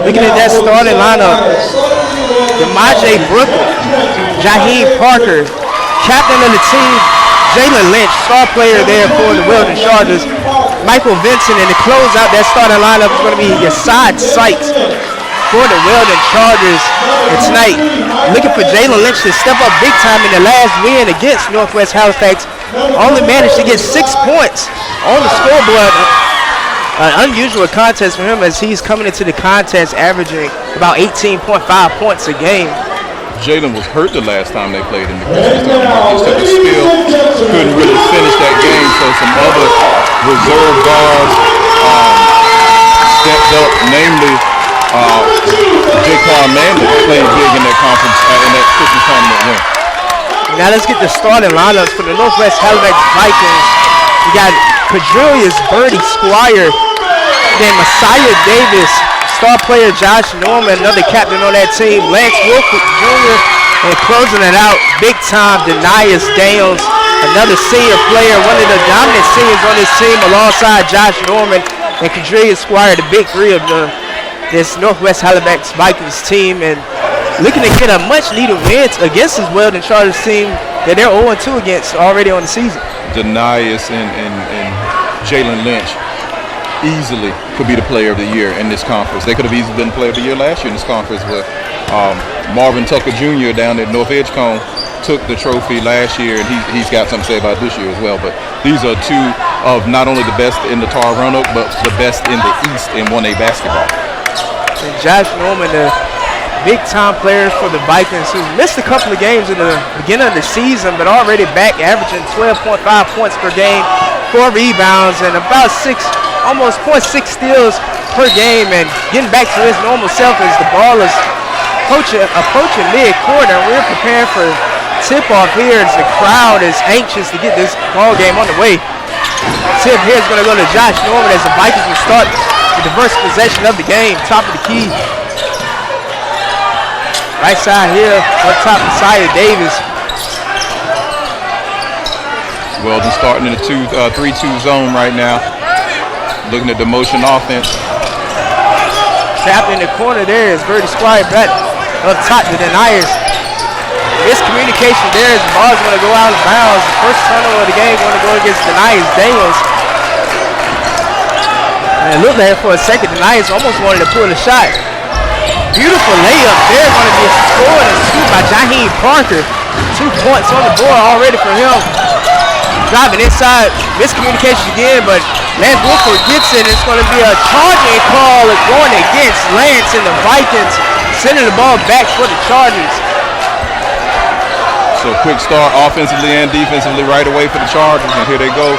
Looking at that starting lineup, DeMaje Brooklyn, Jaheim Parker, captain of the team, Jalen Lynch, star player there for the Weldon Chargers, Michael Vincent, and to close out that starting lineup is going to be Yasad Sykes for the Weldon Chargers. And tonight, looking for Jalen Lynch to step up big time in the last win against Northwest Halifax. Only managed to get 6 points on the scoreboard. An unusual contest for him as he's coming into the contest averaging about 18.5 points a game. Jalen was hurt the last time they played in the Christmas took a spill, couldn't really finish that game, so some other reserve guards stepped up, namely J.Carl Manley played big in that conference, in that Christmas tournament win. Now let's get the starting lineups for the Northwest Halifax Vikings. We got Cadrillius Birdie Squire, then Messiah Davis, star player Josh Norman, another captain on that team, Lance Wilford Jr., and closing it out, big time, Denias Dales, another senior player, one of the dominant seniors on this team alongside Josh Norman and Cadrillius Squire, the big three of this Northwest Halifax Vikings team, and looking to get a much-needed win against this Weldon Chargers team that they're 0-2 against already on the season. Denias and Jalen Lynch easily could be the player of the year in this conference. They could have easily been the player of the year last year in this conference, but Marvin Tucker Jr. down at North Edgecombe took the trophy last year, and he's got something to say about this year as well. But these are two of not only the best in the TAR Roanoke, but the best in the East in 1A basketball. And Josh Norman, the big-time players for the Vikings, who missed a couple of games in the beginning of the season, but already back averaging 12.5 points per game, 4 rebounds, and about almost 0.6 steals per game, and getting back to his normal self as the ball is approaching mid-court, and we're preparing for tip-off here as the crowd is anxious to get this ball game on the way. Tip here is going to go to Josh Norman as the Vikings will start with the first possession of the game, top of the key. Right side here, up top, Messiah Davis. Weldon starting in the 3-2 zone right now. Looking at the motion offense. Trapped in the corner there is Birdie Squire back up top to Denias. Miscommunication there as the ball's going to go out of bounds. The first turnover of the game going to go against Denias Daniels. And it looked like for a second, Denias almost wanted to pull a shot. Beautiful layup there, going to be scored and scooped by Jaheim Parker. 2 points on the board already for him. Driving inside, miscommunication again, but Lance Wilford gets it. It's going to be a charging call going against Lance and the Vikings, sending the ball back for the Chargers. So quick start offensively and defensively right away for the Chargers, and here they go,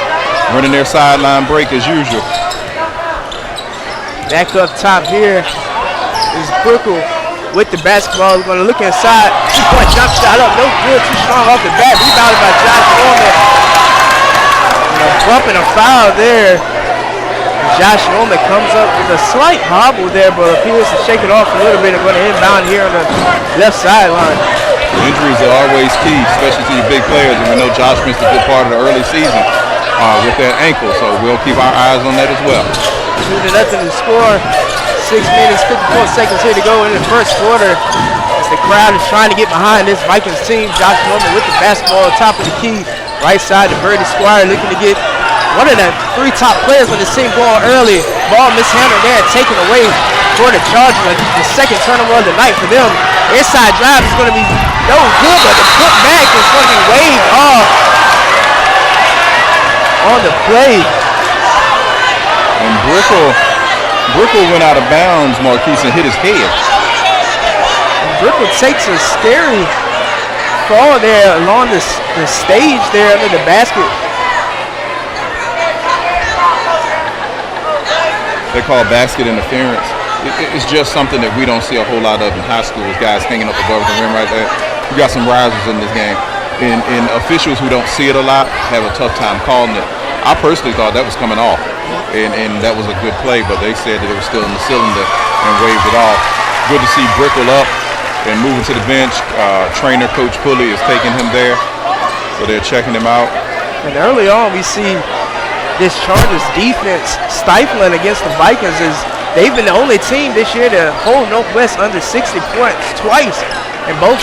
running their sideline break as usual. Back up top here is Brooklyn with the basketball. We're going to look inside. 2-point jump shot up, no good, too strong off the bat. Rebounded by Josh Norman. And a bump and a foul there. Josh Norman comes up with a slight hobble there, but appears to shake it off a little bit and going to inbound here on the left sideline. Injuries are always key, especially to your big players, and we know Josh missed a good part of the early season with that ankle, so we'll keep our eyes on that as well. 2-0 to score. 6 minutes, 54 seconds here to go in the first quarter as the crowd is trying to get behind this Vikings team. Josh Norman with the basketball top of the key. Right side to Birdie Squire looking to get one of the 3 top players on this team going early. Ball mishandled there and taken away for the Chargers. The second turnover of the night for them. Inside drive is going to be no good, but the put back is going to be waved off on the play. And Brickle went out of bounds, Marquise, and hit his head. Brickle takes a scary fall there along the stage there under the basket. They call basket interference. It's just something that we don't see a whole lot of in high school, is guys hanging up above the rim right there. We got some risers in this game. And officials who don't see it a lot have a tough time calling it. I personally thought that was coming off, and that was a good play, but they said that it was still in the cylinder and waved it off. Good to see Brickle up and moving to the bench. Trainer Coach Pulley is taking him there, so they're checking him out. And early on, we see this Chargers defense stifling against the Vikings as they've been the only team this year to hold Northwest under 60 points twice, and both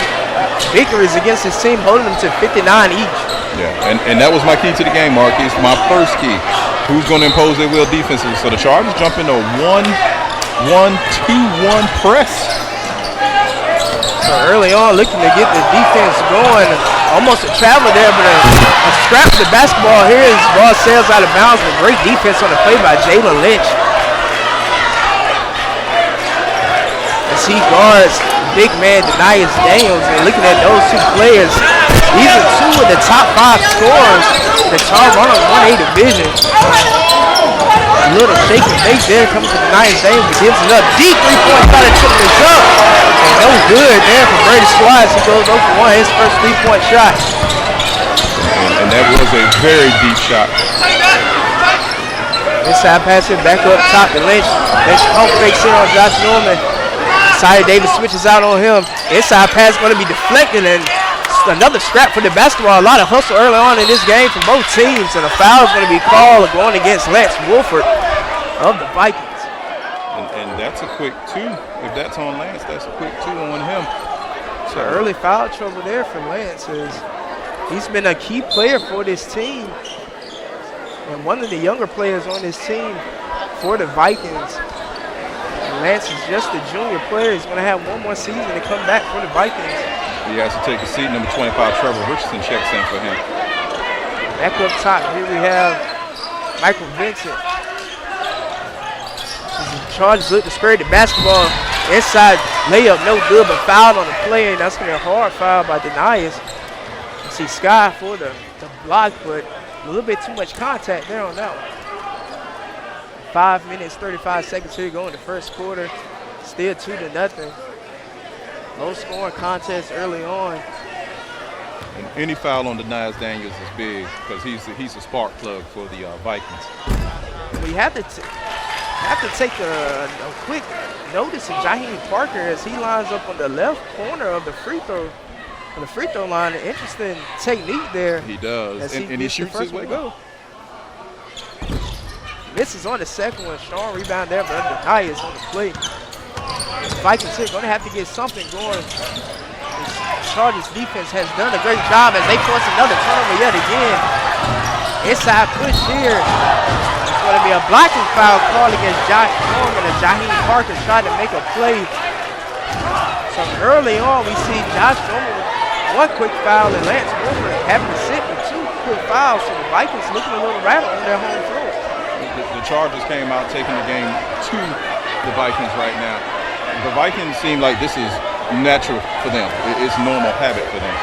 victories against this team, holding them to 59 each. Yeah, and that was my key to the game, Marcus. My first key. Who's going to impose their will defensively? So the Chargers jump into a 1-1-2-1 press. So early on, looking to get the defense going. Almost a travel there, but a scrap to the basketball here as the ball sails out of bounds. But great defense on the play by Jalen Lynch. As he guards big man Denius Daniels, and looking at those two players, these are two of the top 5 scorers in the Charles 1A division. A little shake and bake there comes to Denius Daniels, but gives it up. Deep 3-point shot and trip this up. And no good there for Brady Squires. He goes 0 for 1, his first 3-point shot. And that was a very deep shot. Inside pass it back up top to Lynch. Lynch pump fakes in on Josh Norman. Tyler Davis switches out on him. Inside pass going to be deflected, and another scrap for the basketball. A lot of hustle early on in this game from both teams, and a foul is going to be called going against Lance Wolford of the Vikings. And that's a quick 2. If that's on Lance, that's a quick 2 on him. So early foul trouble there for Lance. He's been a key player for this team, and one of the younger players on this team for the Vikings. Lance is just a junior player. He's going to have one more season to come back for the Vikings. He has to take a seat. Number 25, Trevor Richardson, checks in for him. Back up top, here we have Michael Vincent. The Chargers look to spare the basketball. Inside layup, no good, but fouled on the play, and that's going to be a hard foul by Denius. You see Sky for the block, but a little bit too much contact there on that one. 5 minutes, 35 seconds here to go in the first quarter. Still 2-0. Low scoring contest early on. And any foul on Denius Daniels is big because he's a spark plug for the Vikings. We have to take a quick notice of Jaheim Parker as he lines up on the left corner of the free throw line. An interesting technique there. He does, and he shoots his way go. Misses on the second one. Strong rebound there, but Denius on the play. The Vikings here going to have to get something going. The Chargers defense has done a great job as they force another turnover yet again. Inside push here. It's going to be a blocking foul called against Josh Norman as Jaheim Parker tried to make a play. So early on, we see Josh Norman with 1 quick foul and Lance Wolford having to sit with 2 quick fouls. So the Vikings looking a little rattled on their home floor. The Chargers came out taking the game to the Vikings right now. The Vikings seem like this is natural for them. It's normal habit for them.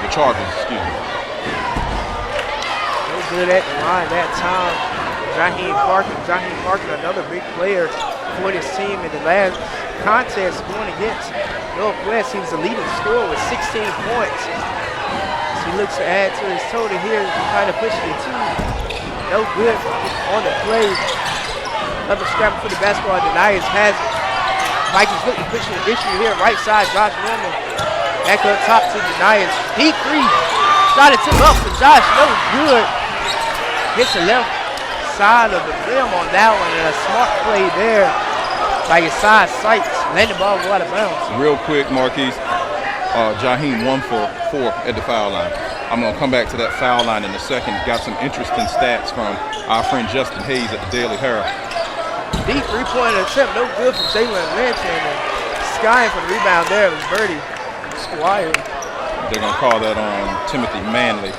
The Chargers, excuse me. No good at the line that time. Jaheim Parker, another big player for this team in the last contest going against Northwest. He was the leading scorer with 16 points. So he looks to add to his total here, trying to push it to 2. No good on the play. Another scrap for the basketball. Denius has it. Vikings looking to push an issue here. Right side, Josh Norman. Back up top to Denius. Deep 3. Shot it took up for Josh. No good. Hits the left side of the rim on that one. And a smart play there by his side sights. Let the ball go out of bounds. Real quick, Marquise. Jaheim 1 for 4 at the foul line. I'm going to come back to that foul line in a second. Got some interesting stats from our friend Justin Hayes at the Daily Herald. Deep 3-point attempt, no good from Jalen Lynch, and skying for the rebound there was Birdie Squire. They're going to call that on Timothy Manley.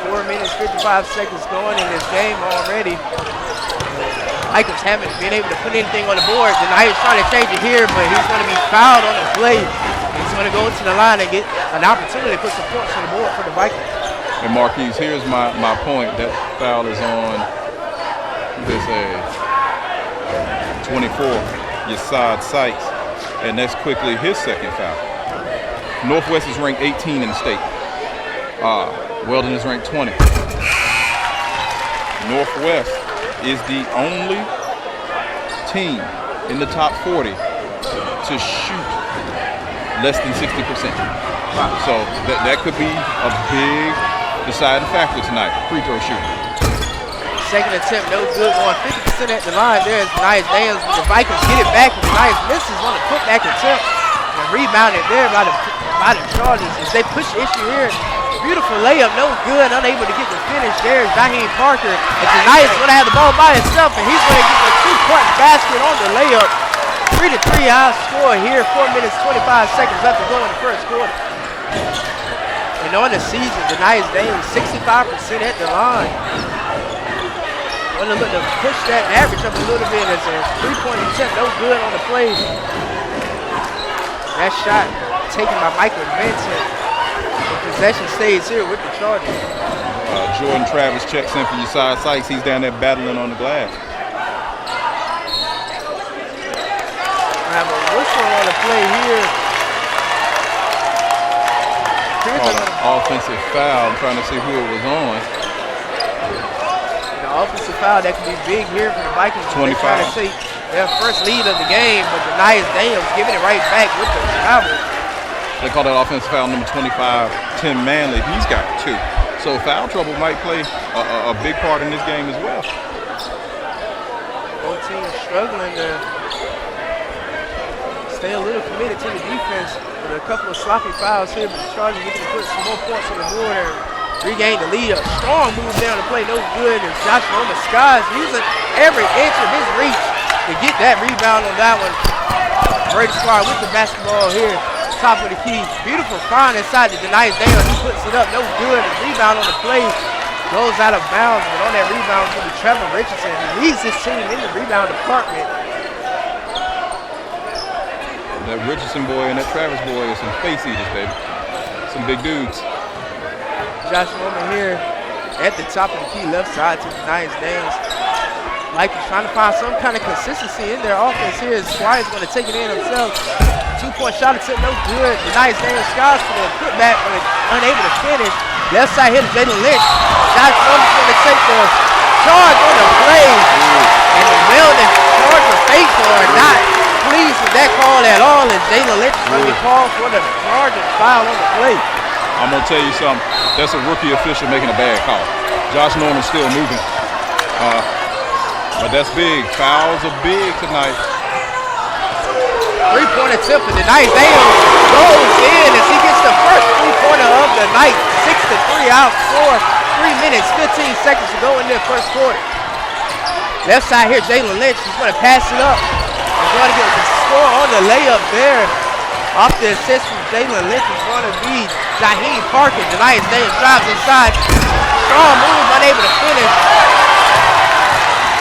4 minutes, 55 seconds going in this game already. Vikings haven't been able to put anything on the board. Denius trying to change it here, but he's going to be fouled on the play. He's going to go to the line and get an opportunity to put some points on the board for the Vikings. And Marquise, here's my point. That foul is on this 24, Yasad Sykes, and that's quickly his second foul. Northwest is ranked 18 in the state. Weldon is ranked 20. Northwest is the only team in the top 40 to shoot less than 60%. So that could be a big deciding factor tonight, free throw shooting. Second attempt, no good. Going 50% at the line there is Nias Daniels. The Vikings get it back, and Nias misses on the putback attempt. And rebounded there by the Chargers as they push the issue here. Beautiful layup, no good. Unable to get the finish there is Jaheim Parker. And Nias going to have the ball by himself, and he's going to get the two-point basket on the layup. 3-3 high score here. 4 minutes, 25 seconds left to go in the first quarter. And on the season, Nias Daniels 65% at the line. Want to look to push that average up a little bit as a three-point attempt, no good on the play. That shot taken by Michael Vincent. The possession stays here with the Chargers. Jordan Travis checks in for Josiah Sykes. He's down there battling on the glass. I have a whistle on the play here. Offensive foul. I'm trying to see who it was on. Offensive foul that can be big here for the Vikings. 25. They're trying to take their first lead of the game, but the Nias Daniels giving it right back with the travel. They call that offensive foul number 25, Tim Manley. He's got 2. So foul trouble might play a big part in this game as well. Both teams struggling to stay a little committed to the defense with a couple of sloppy fouls here, but the Chargers looking to put some more points on the board and regain the lead. A strong move down the play, no good. And Josh Roman skies using every inch of his reach to get that rebound on that one. Brady Squire with the basketball here, top of the key. Beautiful find inside the Nias Daniels. He puts it up, no good. And rebound on the play goes out of bounds, but on that rebound will be Trevor Richardson. He leads this team in the rebound department. That Richardson boy and that Travis boy are some face eaters, baby. Some big dudes. Josh Roman here at the top of the key, left side to the Nias Daniels. Mike is trying to find some kind of consistency in their offense here. Squire's going to take it in himself. 2-point shot attempt, no good. The Nias Daniels skies for the putback, but unable to finish. Left side hit Jalen Lynch. Josh Roman's going to take the charge on the play. And the Weldon Charger faithful are not pleased with that call at all, as Jalen Lynch is going to be called for the Charger foul on the play. I'm going to tell you something. That's a rookie official making a bad call. Josh Norman's still moving. But that's big. Fouls are big tonight. 3-point attempt for the Nias Daniels goes in as he gets the first 3-pointer of the night. 6-3 outscore. 3 minutes, 15 seconds to go in the first quarter. Left side here, Jalen Lynch is going to pass it up. He's going to get the score on the layup there. Off the assist from Jalen Lynch is going to be Jaheim Parker. The Nias Daniels drives inside. Strong move, unable to finish.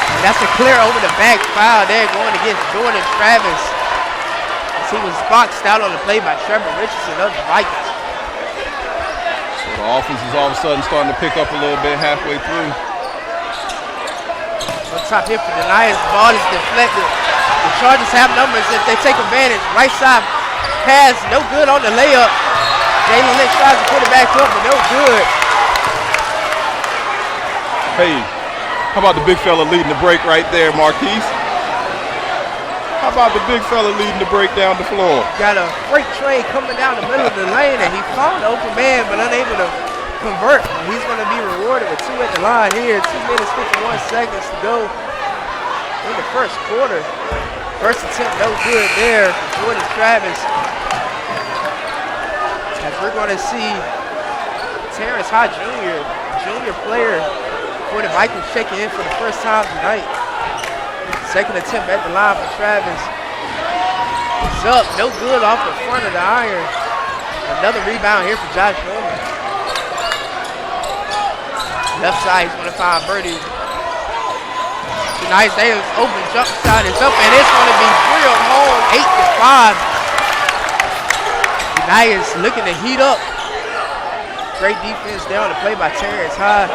And that's a clear over the back foul there going against Jordan Travis. As he was boxed out on the play by Trevor Richardson of the Vikings. So the offense is all of a sudden starting to pick up a little bit halfway through. On top here for the Nias, the ball is deflected. The Chargers have numbers if they take advantage. Right side pass, no good on the layup. Jalen Lynch tries to put it back up, but no good. Hey, how about the big fella leading the break right there, Marquise? How about the big fella leading the break down the floor? Got a freight train coming down the middle of the lane, and he found the open man, but unable to convert. He's going to be rewarded with 2 at the line here. 2 minutes, 51 seconds to go in the first quarter. First attempt, no good there for Jordan Travis. As we're going to see Terrence High Jr., junior player for the Vikings, checking in for the first time tonight. Second attempt at the line for Travis. It's up, no good off the front of the iron. Another rebound here for Josh Roman. Left side, he's going to find Birdie. Nias Daniels open jump shot is up, and it's going to be drilled home, 8-5. Nias looking to heat up. Great defense there on the play by Terrence High.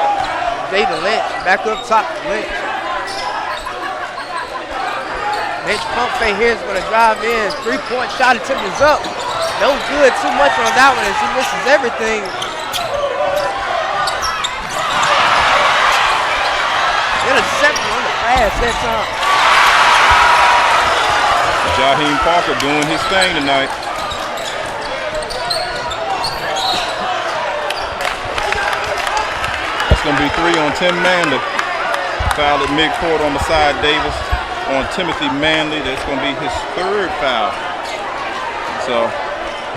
Jalen Lynch back up top to Lynch. Lynch pump fake here is going to drive in. 3-point shot attempt is up. No good, too much on that one as he misses everything. Interception on the pass that time. Jaheim Parker doing his thing tonight. That's going to be 3 on Tim Manley. Foul at midcourt on Messiah Davis on Timothy Manley. That's going to be his 3rd foul. So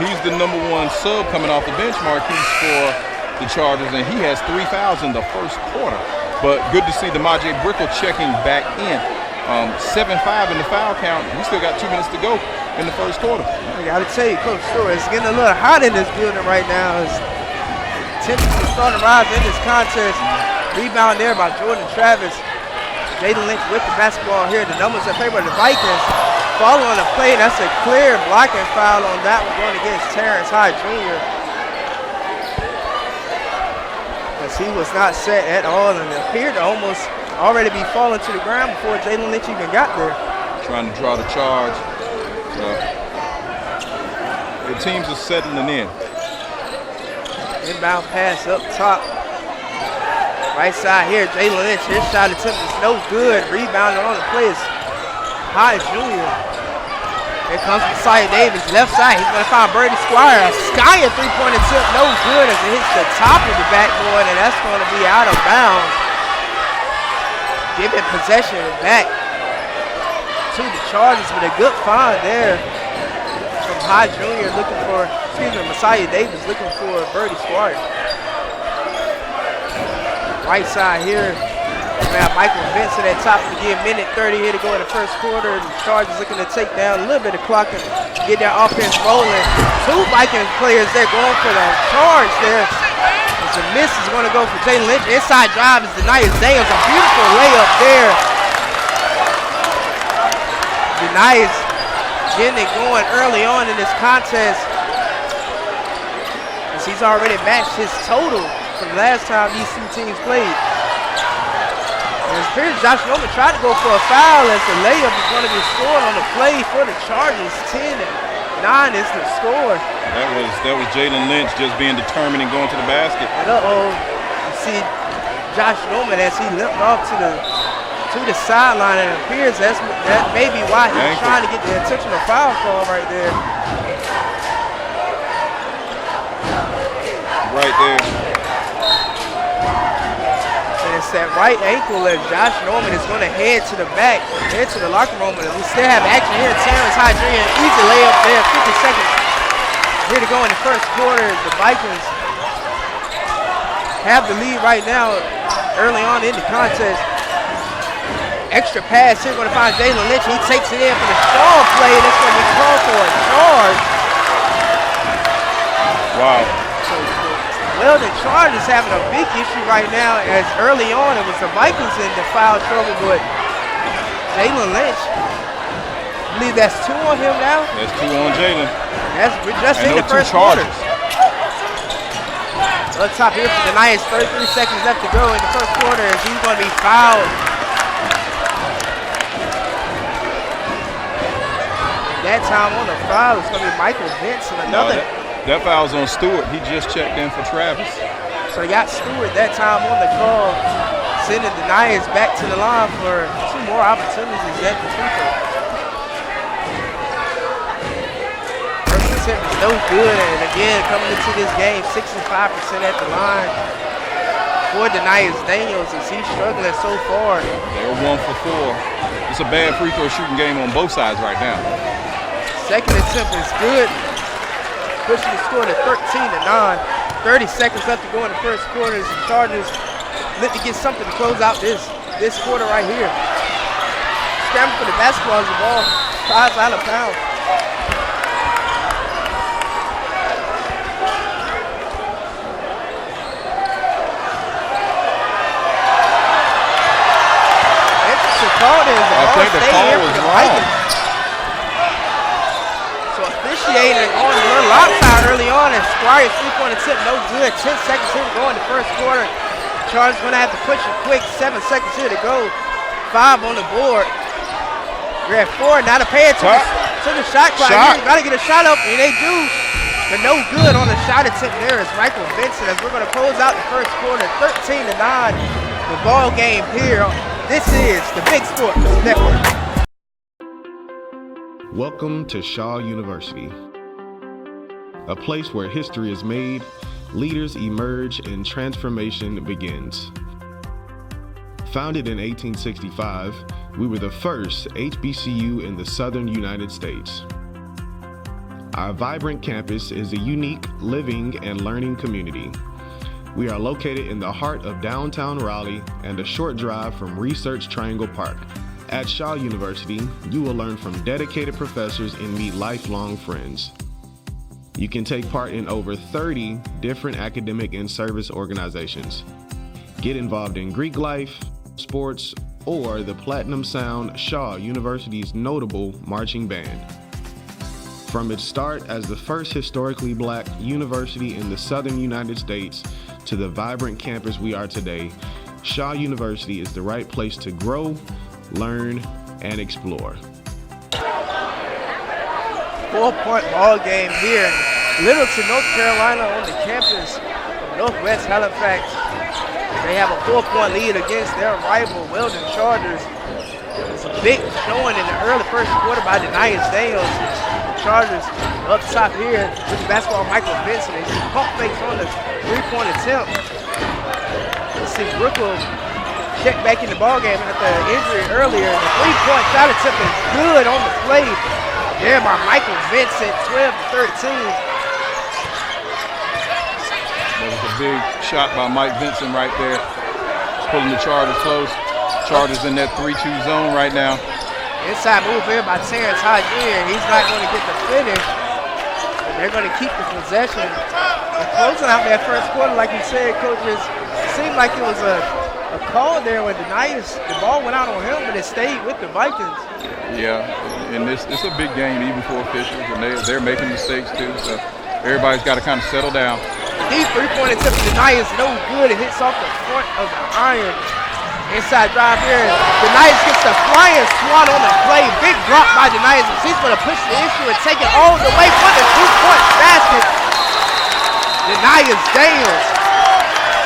he's the number 1 sub coming off the bench marquise for the Chargers, and he has 3 fouls in the first quarter. But good to see DeMaje Brickell checking back in. 7-5 in the foul count. We still got 2 minutes to go in the first quarter. I got to tell you, Coach Stewart, it's getting a little hot in this building right now. It's temperature starting to rise in this contest. Rebound there by Jordan Travis. Jalen Lynch with the basketball here. The numbers in favor of the Vikings. Following the play, that's a clear blocking foul on that one going against Terrence Hyde Jr. As he was not set at all and appeared to almost already be falling to the ground before Jalen Lynch even got there. Trying to draw the charge. The teams are settling in. Inbound pass up top. Right side here, Jalen Lynch. His shot attempt is no good. Rebounding on the play is Hyde Jr. Here comes Messiah Davis, left side. He's going to find Brady Squire. Sky a 3-point attempt, no good as it hits the top of the backboard, and that's going to be out of bounds. Giving possession back to the Chargers with a good find there from Hyde Jr. looking for, Messiah Davis looking for Brady Squire. Right side here, we have Michael Vincent at top to get 1:30 here to go in the first quarter. The Chargers looking to take down a little bit of clock and get their offense rolling. 2 Vikings players there going for the charge there. As the miss is going to go for Jalen Lynch. Inside drive is Denias Daniels. A beautiful layup there. Denias getting it going early on in this contest, as he's already matched his total from the last time these 2 teams played. And it appears Josh Norman tried to go for a foul as the layup is going to be scored on the play for the Chargers. 10-9 is the score. That was Jalen Lynch just being determined and going to the basket. And you see Josh Norman as he limped off to the sideline, and it appears that may be why he's trying to get the intentional foul call right there. Right there. It's that right ankle as Josh Norman is going to head to the back, head to the locker room. And we still have action here. Terrence Hyde Jr. Easy layup there, 50 seconds here to go in the first quarter. The Vikings have the lead right now early on in the contest. Extra pass here, going to find Jalen Lynch. He takes it in for the Shaw play, and it's going to be called for a charge. Wow. Weldon Chargers having a big issue right now, as early on it was the Vikings in the foul trouble, but Jalen Lynch, I believe that's 2 on him now. That's 2 on Jalen. We're just in the first quarter. Up top here for the Knights, 33 seconds left to go in the first quarter as he's going to be fouled. That time on the foul is going to be Michael Vincent, another. That foul's on Stewart. He just checked in for Travis. So they got Stewart that time on the call, sending the Knights back to the line for 2 more opportunities at the free throw. First attempt is no good, and again, coming into this game, 65% at the line for Denias Daniels as he's struggling so far. They're 1 for 4. It's a bad free throw shooting game on both sides right now. Second attempt is good, pushing the score to 13-9. 30 seconds left to go in the first quarter as the Chargers look to get something to close out this quarter right here. Scramble for the basketball as the ball flies out of bounds. Interesting call there. I think the call was wrong. Officiating on a little lopside early on, and Squire's 3-point attempt no good. 10 seconds here to go in the first quarter. Chargers going to have to push it quick. 7 seconds here to go. 5 on the board. We're at 4. Now to pay attention to the shot clock. Got to get a shot up, and they do. But no good on the shot attempt there is Michael Vincent as we're going to close out the first quarter. 13-9. The ball game here. This is the Big Sports Network. Welcome to Shaw University, a place where history is made, leaders emerge, and transformation begins. Founded in 1865, we were the first HBCU in the southern United States. Our vibrant campus is a unique living and learning community. We are located in the heart of downtown Raleigh and a short drive from Research Triangle Park. At Shaw University, you will learn from dedicated professors and meet lifelong friends. You can take part in over 30 different academic and service organizations. Get involved in Greek life, sports, or the Platinum Sound Shaw University's notable marching band. From its start as the first historically black university in the southern United States to the vibrant campus we are today, Shaw University is the right place to grow, learn, and explore. 4-point ball game here in Littleton, North Carolina, on the campus of Northwest Halifax. They have a 4-point lead against their rival, Weldon Chargers. It's a big showing in the early first quarter by Denius Daniels. The Chargers up top here with the basketball, Michael Vincent. He's pump fakes on the 3-point attempt. Let's see, Brooke will check back in the ball game after the injury earlier. The 3-point shot attempt is good on the play there by Michael Vincent, 12-13. There was a big shot by Mike Vincent right there, pulling the Chargers close. Chargers in that 3-2 zone right now. Inside move here by Terrence High Jr. He's not going to get the finish. And they're going to keep the possession. And closing out that first quarter, like you said, coaches, it seemed like it was a call there when the ball went out on him, but it stayed with the Vikings. Yeah, and it's a big game even for officials, and they're making mistakes too, so everybody's got to kind of settle down. Deep 3-point attempt to Denius, no good. It hits off the front of the iron. Inside drive here. Denius gets the flying swan on the play. Big drop by Denius. He's going to push the issue and take it all the way for the 2-point basket. Denius Daniels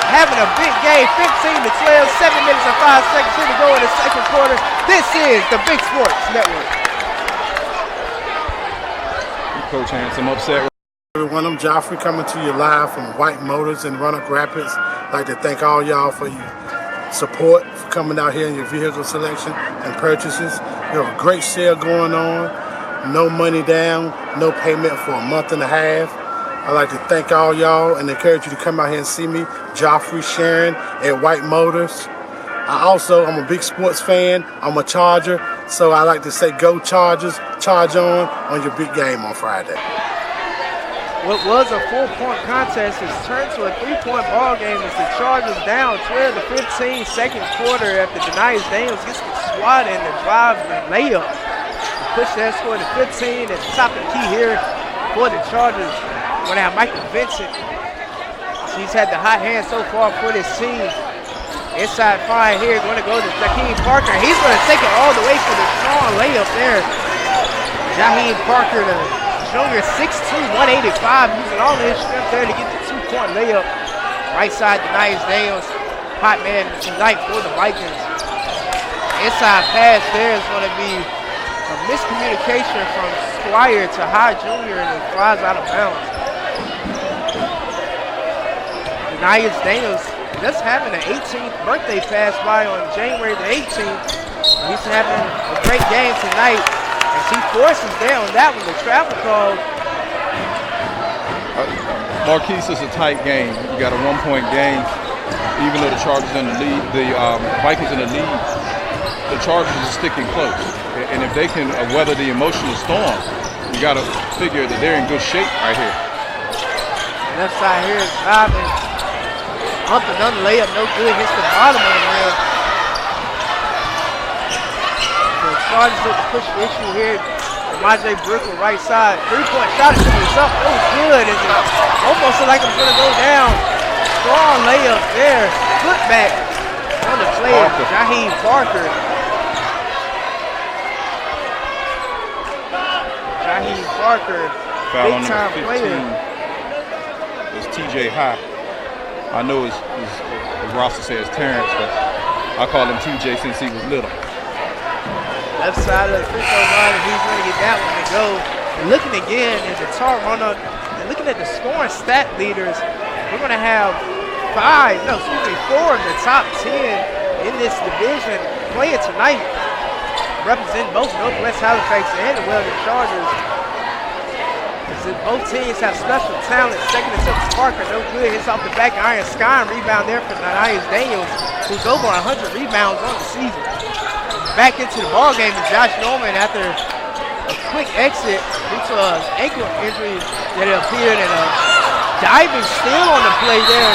having a big game. 15-12, 7 minutes and 5 seconds here to go in the second quarter. This is the Big Sports Network. Coach Handsome upset. Everyone, I'm Joffrey coming to you live from White Motors in Roanoke Rapids. I'd like to thank all y'all for your support, for coming out here in your vehicle selection and purchases. We have a great sale going on. No money down, no payment for a month and a half. I'd like to thank all y'all and encourage you to come out here and see me, Joffrey Sharon at White Motors. I'm a big sports fan. I'm a Charger, so I like to say go Chargers, charge on your big game on Friday. What was a 4-point contest has turned to a 3-point ball game as the Chargers down 12-15 second quarter after Denius Daniels gets the swat and the drive and layup to push that score to 15. At the top of the key here for the Chargers, we're going to have Michael Vincent. He's had the hot hand so far for this team. Inside fire here, going to go to Jaheim Parker. He's going to take it all the way for the strong layup there. Jaheim Parker, the junior, 6'2", 185, using all his strength there to get the 2-point layup. Right side, Denius Daniels, hot man tonight for the Vikings. Inside pass there is going to be a miscommunication from Squire to High Jr. and it flies out of bounds. Denius Daniels just having an 18th birthday pass by on January the 18th. He's having a great game tonight. As he forces down that one, the travel call. Marquise is a tight game. You got a 1-point game. Even though the Chargers in the lead, the Vikings in the lead, the Chargers are sticking close. And if they can weather the emotional storm, you got to figure that they're in good shape right here. Left side here is driving. Up another layup, no good. Hits the bottom of the rim. Chargers with the push issue here. Majay Brickle right side. 3-point shot is up. No good. It's almost like it's going to go down. Strong layup there. Foot back on the play of Jaheim Parker. Jaheim Parker, Foul on big time number 15. player. It's TJ High. I know his roster says Terrence, but I call him TJ since he was little. Left side of the free throw line, and he's going to get that one to go. And looking again is a Toronto, and looking at the scoring stat leaders, we're going to have 4 of the top 10 in this division playing tonight, representing both Northwest Halifax and the Weldon Chargers. Both teams have special talent. Second and Silver Parker, no good. Hits off the back of Iron Sky and rebound there for Nias Daniels, who's over 100 rebounds on the season. Back into the ball game is Josh Norman after a quick exit due to an ankle injury that appeared, and a diving steal on the play there.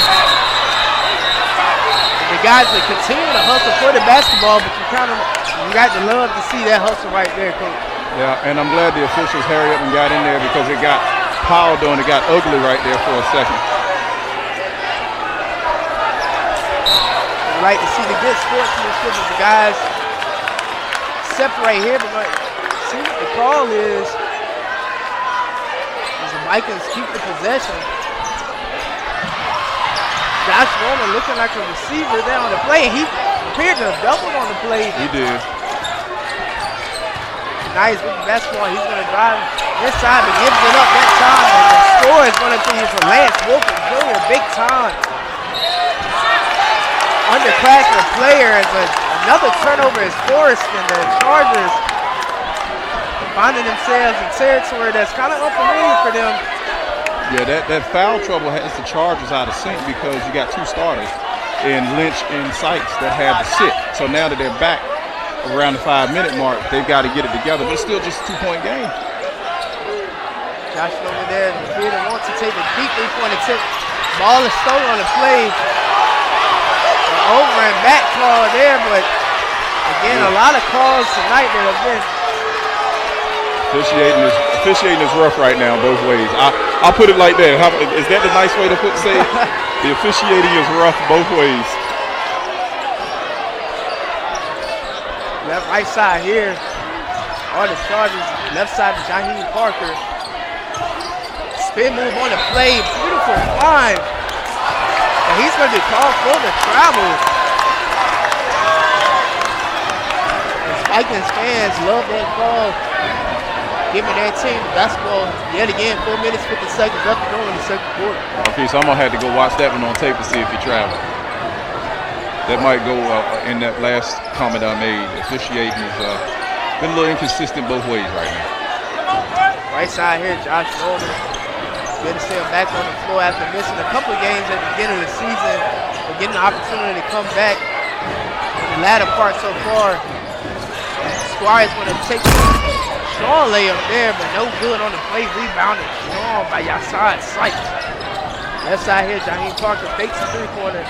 And the guys that continue to hustle for the basketball, but you got to love to see that hustle right there, Coach. Yeah, and I'm glad the officials hurried up and got in there because it got piled on. It got ugly right there for a second. I like to see the good sportsmanship of the guys separate here, but see what the call is. As the Vikings keep the possession. Josh Norman looking like a receiver there on the play. He appeared to have doubled on the play. He did. Nice with the basketball. He's going to drive inside, but gives it up that time. And the score is going to be for Lance Wilson Jr. Big time. Underclassman player. As another turnover is forced, and the Chargers finding themselves in territory that's kind of unfamiliar for them. Yeah, that foul trouble has the Chargers out of sync because you got two starters in Lynch and Sykes that had to sit. So now that they're back around the 5-minute mark, they've got to get it together, but it's still just a 2-point game. Josh over there, Peter wants to take a deep 3-point attempt. Ball is stolen on the play. Over and back call there, but again, a lot of calls tonight that have been. Officiating is rough right now both ways. I'll put it like that. Is that the nice way to say it? The officiating is rough both ways. Left, right side here are the Chargers. Left side of Jaheim Parker. Spin move on the play. Beautiful find. And he's going to be called for the travel. As Vikings fans love that call. Giving that team basketball yet again. 4 minutes, 50 seconds left to go in the second quarter. Okay, so I'm going to have to go watch that one on tape to see if he traveled. That might go in that last comment I made. Officiating has been a little inconsistent both ways right now. Right side here, Josh Norman. Good to see him back on the floor after missing a couple of games at the beginning of the season. We're getting an opportunity to come back in the latter part so far. Squire's going to take a strong layup there, but no good on the play. Rebounded strong by Yasad Sykes. Left side here, Jaheim Parker fakes the three-pointer.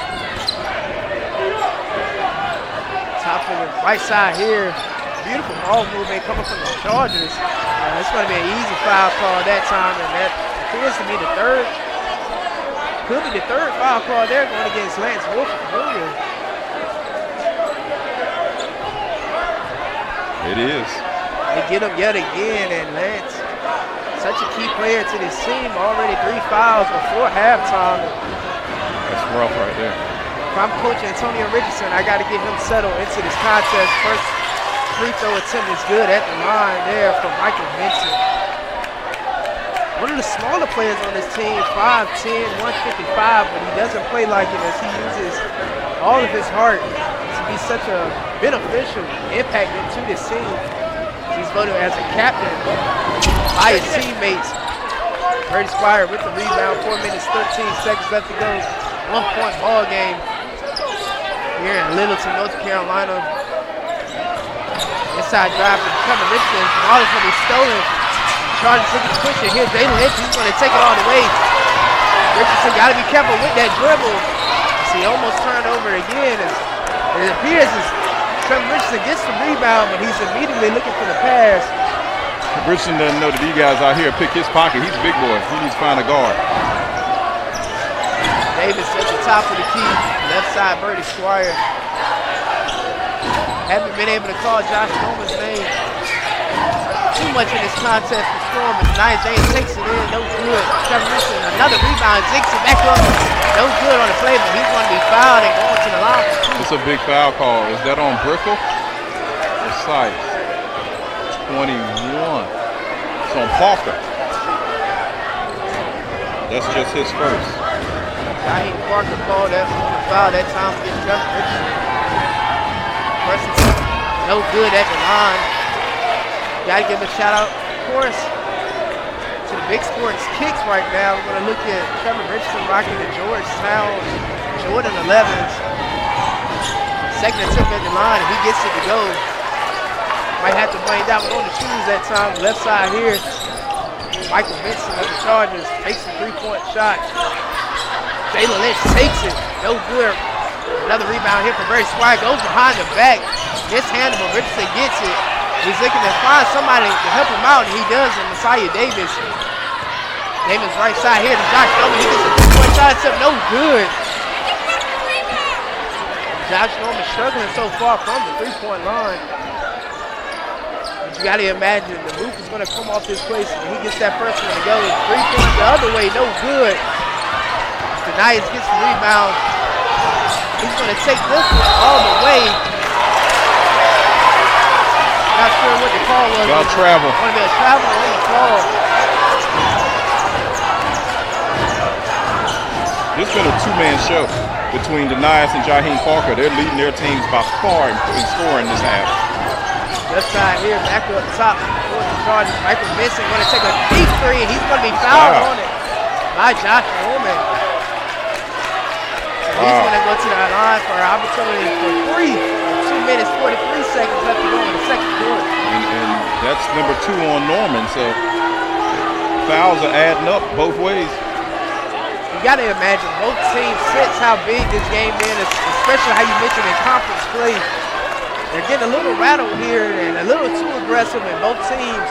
Top of the right side here. Beautiful ball movement coming from the Chargers. It's going to be an easy foul call that time, and that appears to be the third. Could be the third foul call there going against Lance Wilson Jr. It is. They get him yet again, and Lance, such a key player to this team, already 3 fouls before halftime. That's rough right there. If I'm Coach Antonio Richardson, I got to get him settled into this contest. First free throw attempt is good at the line there from Michael Vincent. One of the smaller players on this team, 5'10", 155, but he doesn't play like it as he uses all of his heart to be such a beneficial impact into this team. He's voted as a captain by his teammates. Brady Squire with the rebound, 4 minutes, 13 seconds left to go. 1-point ball game here in Littleton, North Carolina. Inside drive from Kevin Richardson. The ball is going to be stolen. Chargers looking to push it. Here's Jalen Lynch. He's going to take it all the way. Richardson got to be careful with that dribble. See, almost turned over again. It appears as Kevin Richardson gets the rebound, but he's immediately looking for the pass. Richardson doesn't know that these guys out here pick his pocket. He's a big boy. He needs to find a guard. Davis at the top of the key. Left side, Brady Squire. Haven't been able to call Josh Norman's name too much in this contest for Storm, but Nia James takes it in, no good. Kevin Richardson, another rebound, zigs it back up. No good on the play, but he's going to be fouled and going to the line. It's a big foul call. Is that on Brickle or Sykes? 21. It's on Parker. That's just his first. Jaheim Parker called that on the foul that time against Kevin Richardson. First and 10. No good at the line. Got to give a shout out, of course, to the Big Sports Kicks right now. We're going to look at Trevor Richardson rocking the Georgetown Jordan 11s. Second attempt at the line, and he gets it to go. Might have to bring that one on the shoes that time. Left side here. Michael Benson of the Chargers takes a three-point shot. Jalen Lynch takes it. No good. Another rebound here for Barry Squire. Goes behind the back. Mishandled. Richardson gets it. He's looking to find somebody to help him out, and he does, and Messiah Davis. Davis right side here to Josh Norman. He gets a three-point shot. It's up. No good. Josh Norman struggling so far from the three-point line. But you got to imagine the roof is going to come off this place, and he gets that first one to go. Three-point the other way. No good. Denias gets the rebound. He's going to take this one all the way. Not sure what the call was. Y'all travel. Want to be a travel on the call. This has been a two-man show between Denias and Jaheim Parker. They're leading their teams by far in scoring this half. Left side here, back up top for the Chargers. Michael Benson going to take a deep three, and he's going to be fouled on it by Josh Norman. He's going to go to the line for an opportunity for 2 minutes, 43 seconds left to go in the second quarter. And that's number 2 on Norman, so fouls are adding up both ways. You got to imagine both teams sense how big this game is, especially how you mentioned in conference play. They're getting a little rattled here and a little too aggressive, and both teams,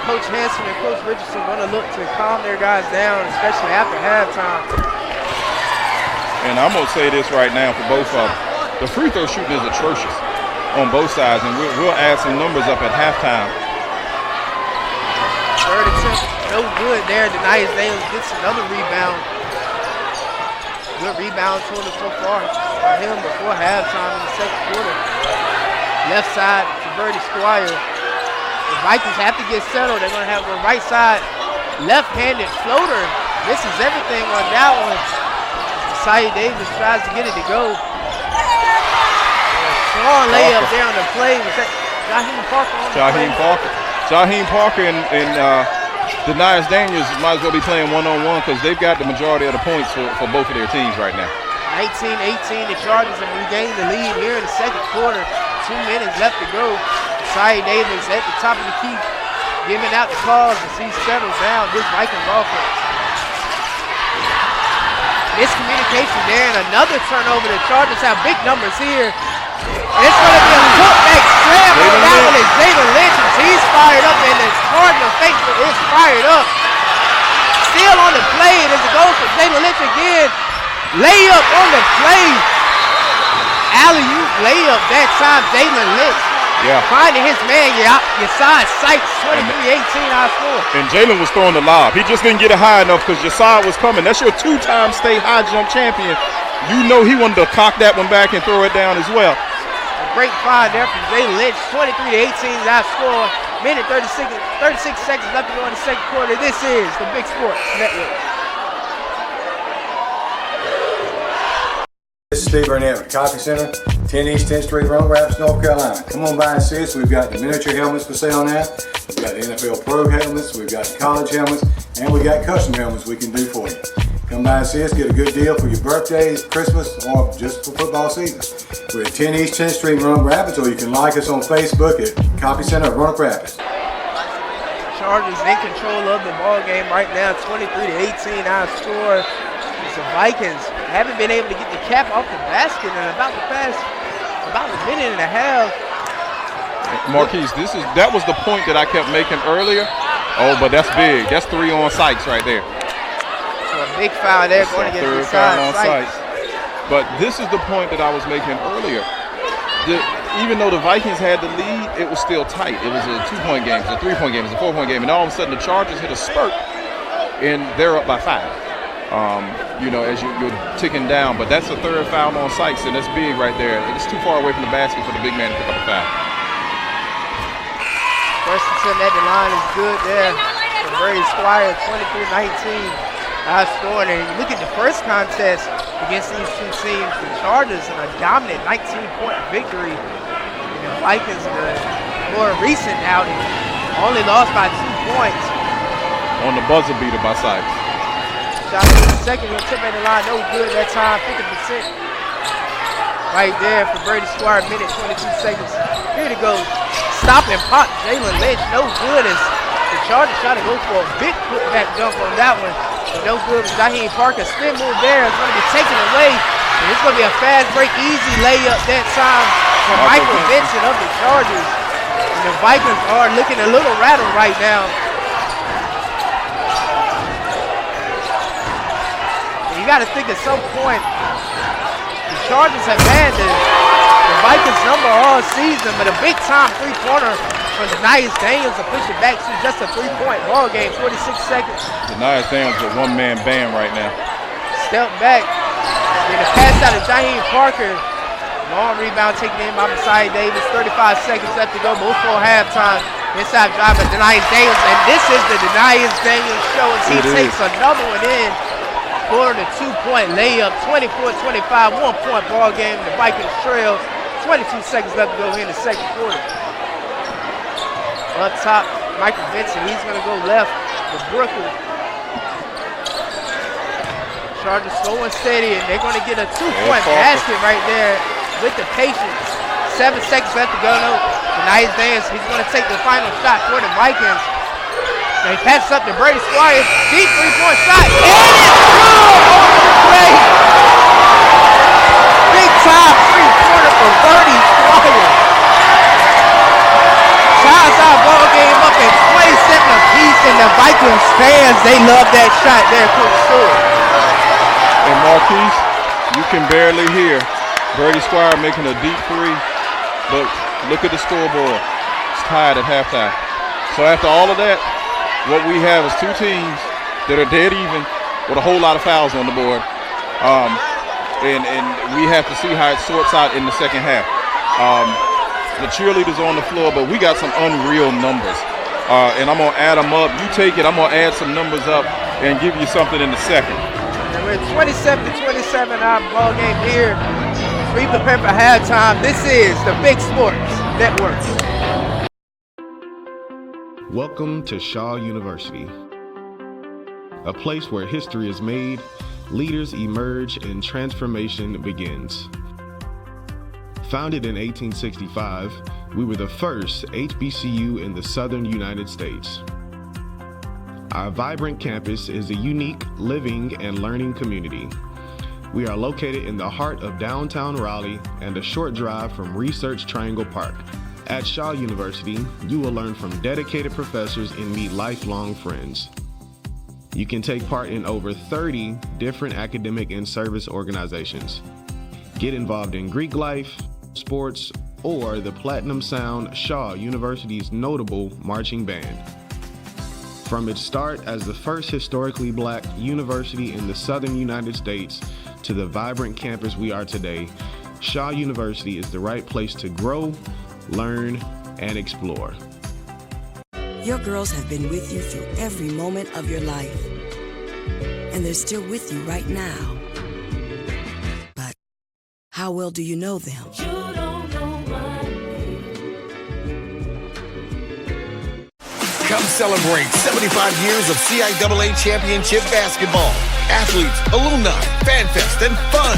Coach Hanson and Coach Richardson, going to look to calm their guys down, especially after halftime. And I'm going to say this right now for both of them. The free throw shooting is atrocious on both sides, and we'll add some numbers up at halftime. Third attempt, no good there. Denias Daniels gets another rebound. Good rebound total so far for him before halftime in the second quarter. Left side to Birdie Squire. The Vikings have to get settled. They're going to have the right side left-handed floater. Misses everything on that one. Messiah Davis tries to get it to go. Strong layup there on the play. Was that Jaheim Parker on the play? Jaheim Parker and Denias Daniels might as well be playing one-on-one because they've got the majority of the points for both of their teams right now. 19-18, the Chargers have regained the lead here in the second quarter. 2 minutes left to go. Messiah Davis at the top of the key, giving out the calls as he settles down this Vikings offense. Miscommunication there, and another turnover. The Chargers have big numbers here. And it's going to be a putback slam on that one as Jalen Lynch. He's fired up, and the Cardinal faithful is fired up. Still on the play, and as it goes for Jalen Lynch again. Layup on the play. Alley-oop layup that time, Jalen Lynch. Yeah. Finding his man, Yasai Sykes, 23-18 high score. And Jalen was throwing the lob. He just didn't get it high enough because Yasai was coming. That's your 2-time state high jump champion. You know he wanted to cock that one back and throw it down as well. A great find there from Jalen Lynch, 23-18 high score. Minute 36 seconds left to go in the second quarter. This is the Big Sports Network. This is Steve Burnett with the Coffee Center, 10 East 10th Street, Roanoke Rapids, North Carolina. Come on by and see us. We've got the miniature helmets for sale now. We've got the NFL Pro helmets, we've got the college helmets, and we got custom helmets we can do for you. Come by and see us, get a good deal for your birthdays, Christmas, or just for football season. We're at 10 East 10th Street, Roanoke Rapids, or you can like us on Facebook at Coffee Center of Roanoke Rapids. Chargers in control of the ball game right now, 23-18 high score. The Vikings haven't been able to get the cap off the basket in about a minute and a half. Marquise, that was the point that I kept making earlier. Oh, but that's big. That's 3 on Sykes right there. So a big foul there going against the side Sykes. But this is the point that I was making earlier. Even though the Vikings had the lead, it was still tight. It was a 2-point game, it was a 3-point game, it was a 4-point game, and all of a sudden the Chargers hit a spurt, and they're up by 5. As you're ticking down, but that's the 3rd foul on Sykes, and that's big right there. It's too far away from the basket for the big man to pick up a foul. First attempt at the line is good there for Brady Squire, 23-19. High scoring, and you look at the first contest against these two teams, the Chargers in a dominant 19-point victory Vikings in a more recent outing. Only lost by 2 points. On the buzzer beater by Sykes. Shot in the second, he'll tip at the line, no good that time, 50%. Right there for Brady Squire, minute 22 seconds. Here to go, stop and pop Jalen Lynch, no good as the Chargers try to go for a big putback dunk on that one. But no good with Jaheim Parker. Spin move there is going to be taken away. And it's going to be a fast break, easy layup that time for Michael Vincent of the Chargers. And the Vikings are looking a little rattled right now. You got to think at some point, the Chargers have had the Vikings number all season, but a big time three-pointer from Denias Daniels to push it back to just a 3-point ball game, 46 seconds. Denias Daniels a one-man band right now. Step back, and the pass out of Jaheim Parker. Long rebound taken in by Messiah Davis, 35 seconds left to go, both for halftime. Inside drive by Denias Daniels, and this is the Denias Daniels show as he takes another one in. For the 2-point layup, 24-25, 1-point ball game. The Vikings trail, 22 seconds left to go here in the second quarter. Up top, Michael Vincent, he's gonna go left with Brooklyn. Chargers slow and steady, and they're gonna get a 2-point basket right there with the patience. 7 seconds left to go. No, the nice dance, he's gonna take the final shot for the Vikings. They pass up to Brady Squire. Deep 3-point shot. And it's good! Great! Big time 3-pointer for Brady Squire. Ties our ball game up at 27 apiece, and the Vikings fans, they love that shot there, Coach Stewart. And Marquise, you can barely hear Brady Squire making a deep three, but look at the scoreboard. It's tied at halftime. So after all of that, what we have is two teams that are dead even with a whole lot of fouls on the board. And we have to see how it sorts out in the second half. The cheerleaders on the floor, but we got some unreal numbers. And I'm going to add them up. You take it, I'm going to add some numbers up and give you something in the second. And we're 27-27 our ball game here. We prepare for halftime. This is the Big Sports Network. Welcome to Shaw University, a place where history is made, leaders emerge, and transformation begins. Founded in 1865, we were the first HBCU in the southern United States. Our vibrant campus is a unique living and learning community. We are located in the heart of downtown Raleigh and a short drive from Research Triangle Park. At Shaw University, you will learn from dedicated professors and meet lifelong friends. You can take part in over 30 different academic and service organizations. Get involved in Greek life, sports, or the Platinum Sound Shaw University's notable marching band. From its start as the first historically black university in the southern United States to the vibrant campus we are today, Shaw University is the right place to grow, learn, and explore. Your girls have been with you through every moment of your life. And they're still with you right now. But how well do you know them? You don't know my name. Come celebrate 75 years of CIAA championship basketball. Athletes, alumni, fan fest, and fun.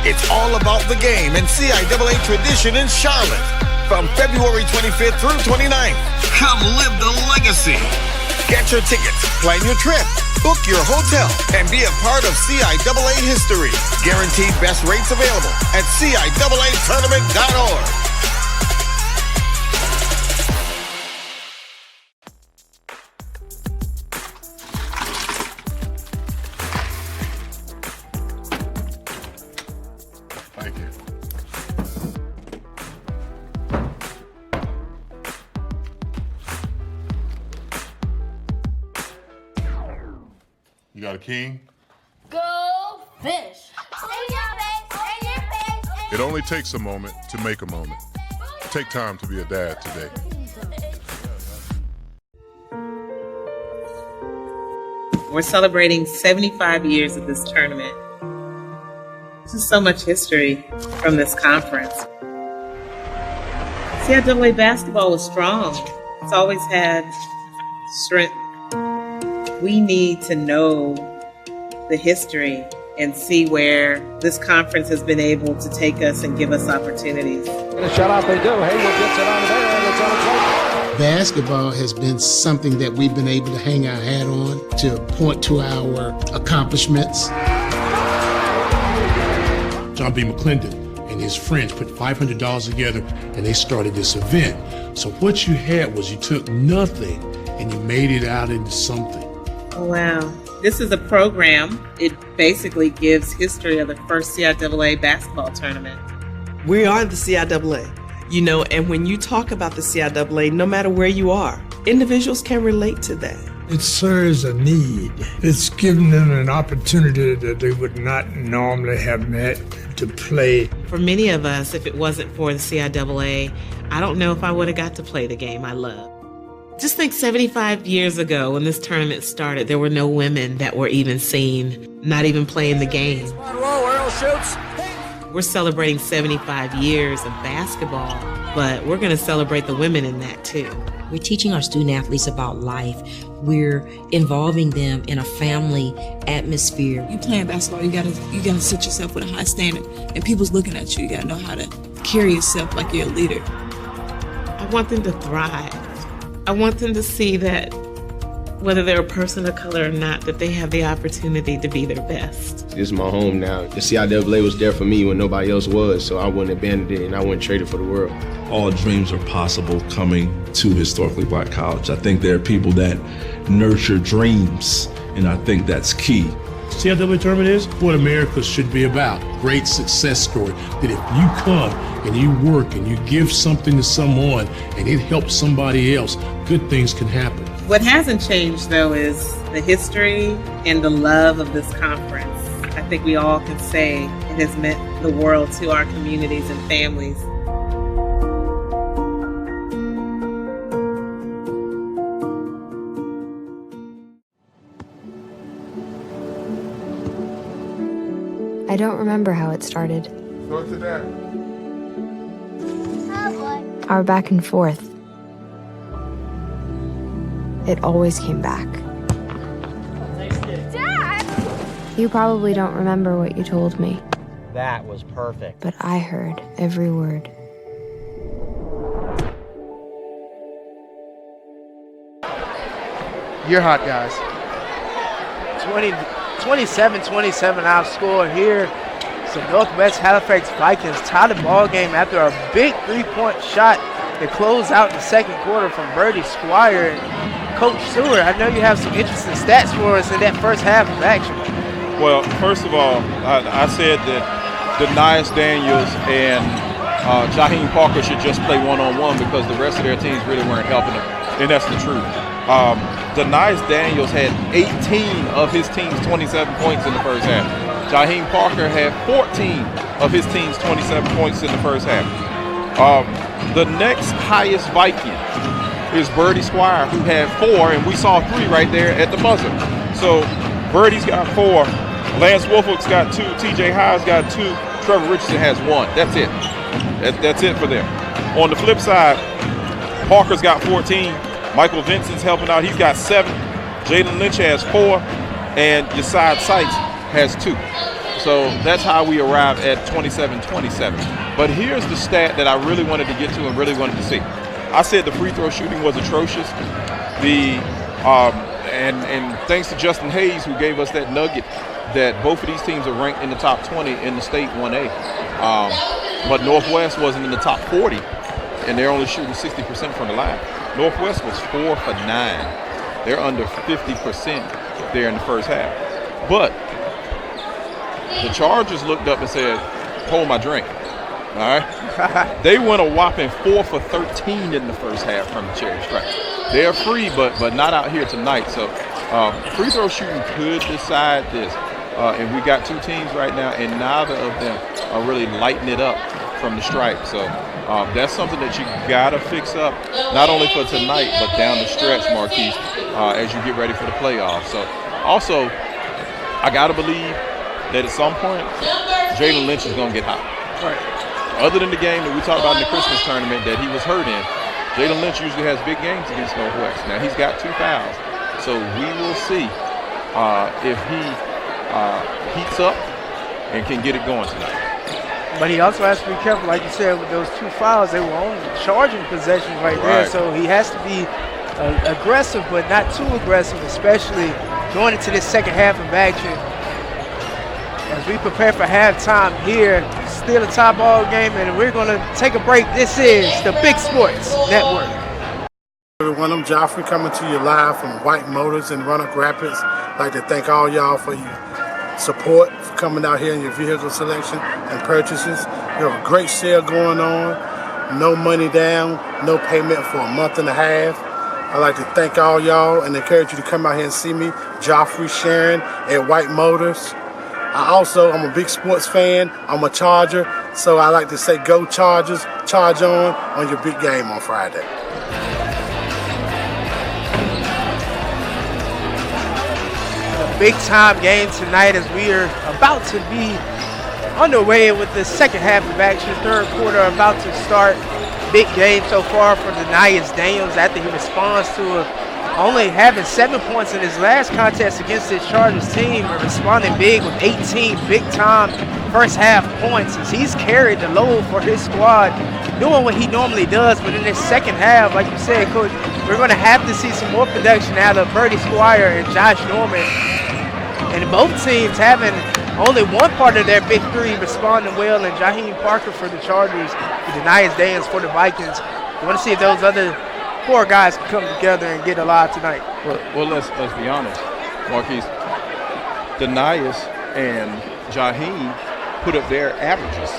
It's all about the game and CIAA tradition in Charlotte. From February 25th through 29th. Come live the legacy. Get your tickets, plan your trip, book your hotel, and be a part of CIAA history. Guaranteed best rates available at CIAAtournament.org. Thank you. You got a king? Go fish. It only takes a moment to make a moment. Take time to be a dad today. We're celebrating 75 years of this tournament. There's so much history from this conference. CIAA basketball was strong. It's always had strength. We need to know the history and see where this conference has been able to take us and give us opportunities. And a shut off they do. Haywood gets it on there, and it's on its way. Basketball has been something that we've been able to hang our hat on to point to our accomplishments. John B. McClendon and his friends put $500 together and they started this event. So what you had was you took nothing and you made it out into something. Oh, wow. This is a program. It basically gives history of the first CIAA basketball tournament. We are the CIAA, and when you talk about the CIAA, no matter where you are, individuals can relate to that. It serves a need. It's given them an opportunity that they would not normally have met to play. For many of us, if it wasn't for the CIAA, I don't know if I would have got to play the game I love. Just think 75 years ago when this tournament started, there were no women that were even seen, not even playing the game. We're celebrating 75 years of basketball, but we're going to celebrate the women in that too. We're teaching our student athletes about life. We're involving them in a family atmosphere. You playing basketball, you gotta set yourself with a high standard, and people's looking at you. You gotta know how to carry yourself like you're a leader. I want them to thrive. I want them to see that whether they're a person of color or not, that they have the opportunity to be their best. This is my home now. The CIAA was there for me when nobody else was, so I wouldn't abandon it and I wouldn't trade it for the world. All dreams are possible coming to historically black college. I think there are people that nurture dreams, and I think that's key. CIAA tournament is what America should be about. Great success story. That if you come and you work and you give something to someone and it helps somebody else, good things can happen. What hasn't changed, though, is the history and the love of this conference. I think we all can say it has meant the world to our communities and families. I don't remember how it started. Go to that. Our back and forth. It always came back. Dad! You probably don't remember what you told me. That was perfect. But I heard every word. You're hot, guys. 27-27 outscore here. So Northwest Halifax Vikings tie the ball game after a big three-point shot to close out the second quarter from Birdie Squire. Coach Stewart, I know you have some interesting stats for us in that first half of action. Well, first of all, I said that Denias Daniels and Jaheim Parker should just play one-on-one because the rest of their teams really weren't helping them, and that's the truth. Denias Daniels had 18 of his team's 27 points in the first half. Jaheim Parker had 14 of his team's 27 points in the first half. The next highest Viking is Birdie Squire, who had 4, and we saw 3 right there at the buzzer. So Birdie's got 4, Lance Wolfolk's got 2, TJ Hyde's got 2, Trevor Richardson has 1. That's it. That's it for them. On the flip side, Parker's got 14. Michael Vincent's helping out. He's got 7. Jalen Lynch has 4. And Yeside Sykes has 2. So that's how we arrive at 27-27. But here's the stat that I really wanted to get to and really wanted to see. I said the free throw shooting was atrocious. And thanks to Justin Hayes, who gave us that nugget that both of these teams are ranked in the top 20 in the state 1A. But Northwest wasn't in the top 40, and they're only shooting 60% from the line. Northwest was 4 for 9. They're under 50% there in the first half. But the Chargers looked up and said, hold my drink. All right. They went a whopping 4 for 13 in the first half from the Cherry Stripe. They're free, but not out here tonight. So free throw shooting could decide this. And we got 2 teams right now, and neither of them are really lighting it up from the stripe. So that's something that you gotta fix up, not only for tonight, but down the stretch, Marquise, as you get ready for the playoffs. So also, I gotta believe that at some point, Jalen Lynch is gonna get hot. Right. Other than the game that we talked about in the Christmas tournament that he was hurt in, Jalen Lynch usually has big games against Northwest. Now he's got 2 fouls, so we will see if he heats up and can get it going tonight. But he also has to be careful, like you said, with those 2 fouls. They were only charging possessions right there, so he has to be aggressive, but not too aggressive, especially going into this second half of action. As we prepare for halftime here, still a tie ball game, and we're going to take a break. This is the Big Sports Network. Everyone, I'm Joffrey coming to you live from White Motors in Roanoke Rapids. I'd like to thank all y'all for your support, for coming out here in your vehicle selection and purchases. We have a great sale going on. No money down, no payment for a month and a half. I'd like to thank all y'all and encourage you to come out here and see me, Joffrey Sharon at White Motors. I'm a big sports fan. I'm a Charger, so I like to say go Chargers, charge on your big game on Friday. A big time game tonight as we are about to be underway with the second half of action. Third quarter about to start. Big game so far for Denias Daniels after he responds to only having 7 points in his last contest against his Chargers team, but responding big with 18 big-time first-half points as he's carried the load for his squad, doing what he normally does. But in this second half, like you said, Coach, we're going to have to see some more production out of Birdie Squire and Josh Norman. And both teams having only one part of their big three responding well, and Jaheim Parker for the Chargers, the Denias Daniels for the Vikings. We want to see if those other 4 guys can come together and get alive tonight. Well, let's be honest, Marquise. Denias and Jaheim put up their averages,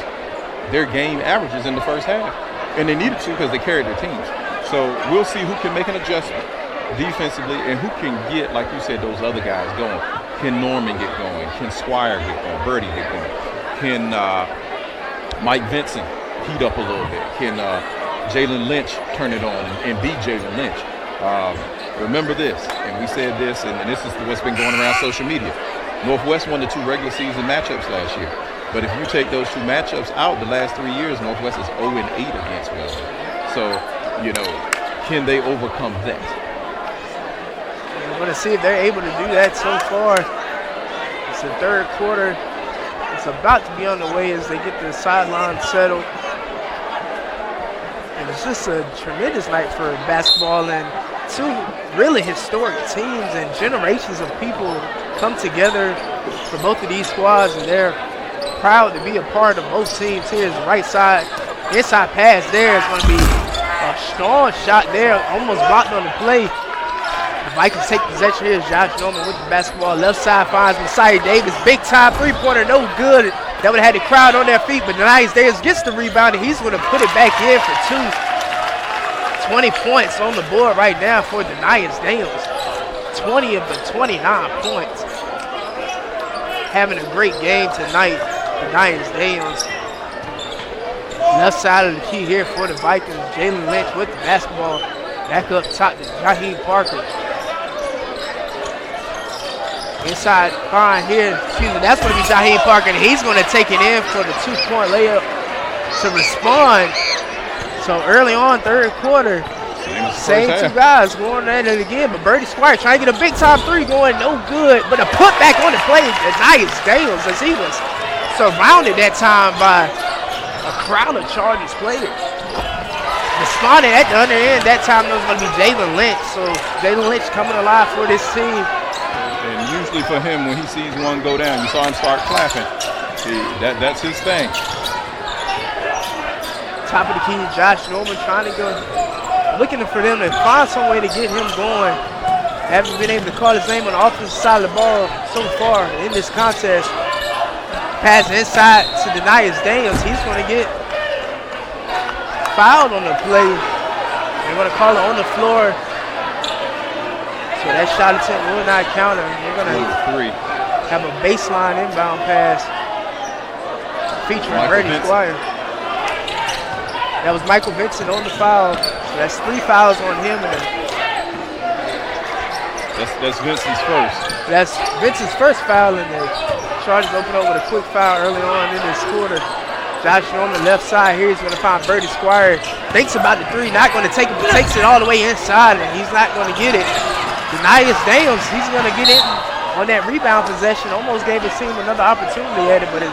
their game averages in the first half, and they needed to because they carried their teams. So we'll see who can make an adjustment defensively and who can get, like you said, those other guys going. Can Norman get going? Can Squire get going? Birdie get going? Can Mike Vincent heat up a little bit? Can Jalen Lynch turn it on and beat Jalen Lynch? Remember this, and we said this, and this is what's been going around social media. Northwest won the 2 regular season matchups last year. But if you take those 2 matchups out, the last 3 years, Northwest is 0-8 against Weldon. So, can they overcome that? We're going to see if they're able to do that so far. It's the third quarter. It's about to be on the way as they get the sideline settled. And it's just a tremendous night for basketball, and 2 really historic teams and generations of people come together for both of these squads, and they're proud to be a part of both teams. Here's the right side. Inside pass there is going to be a strong shot there, almost blocked on the play. The Vikings take possession. Here's Josh Norman with the basketball. Left side finds Messiah Davis. Big time 3-pointer, no good. That would have had the crowd on their feet, but Denias Davis gets the rebound, and he's going to put it back in for 2. 20 points on the board right now for Denias Daniels. 20 of the 29 points. Having a great game tonight, Denias Daniels. Left side of the key here for the Vikings. Jalen Lynch with the basketball. Back up top to Jaheim Parker. Inside fine here. That's going to be Jaheim Parker, and he's going to take it in for the 2-point layup to respond. So early on, third quarter, same 2 guys going at it again, but Birdie Squire trying to get a big-time 3 going, no good. But a putback on the play, Denias Daniels, as he was surrounded that time by a crowd of Chargers players. Responding at the other end, that time it was going to be Jalen Lynch. So Jalen Lynch coming alive for this team. And usually for him, when he sees one go down, you saw him start clapping. That's his thing. Top of the key, Josh Norman trying to go, looking for them to find some way to get him going. Haven't been able to call his name on the offensive side of the ball so far in this contest. Pass inside to Denias Daniels. He's going to get fouled on the play. They're going to call it on the floor. So that shot attempt will not count. We're going to have a baseline inbound pass featuring Birdie Squire. That was Michael Vincent on the foul. So that's 3 fouls on him. And that's Vincent's first. That's Vincent's first foul, and the Chargers open up with a quick foul early on in this quarter. Josh Norman left side here. He's going to find Birdie Squire. Thinks about the three, not going to take it, but takes it all the way inside, and he's not going to get it. Denius Daniels, he's going to get it on that rebound possession. Almost gave his team another opportunity at it, but it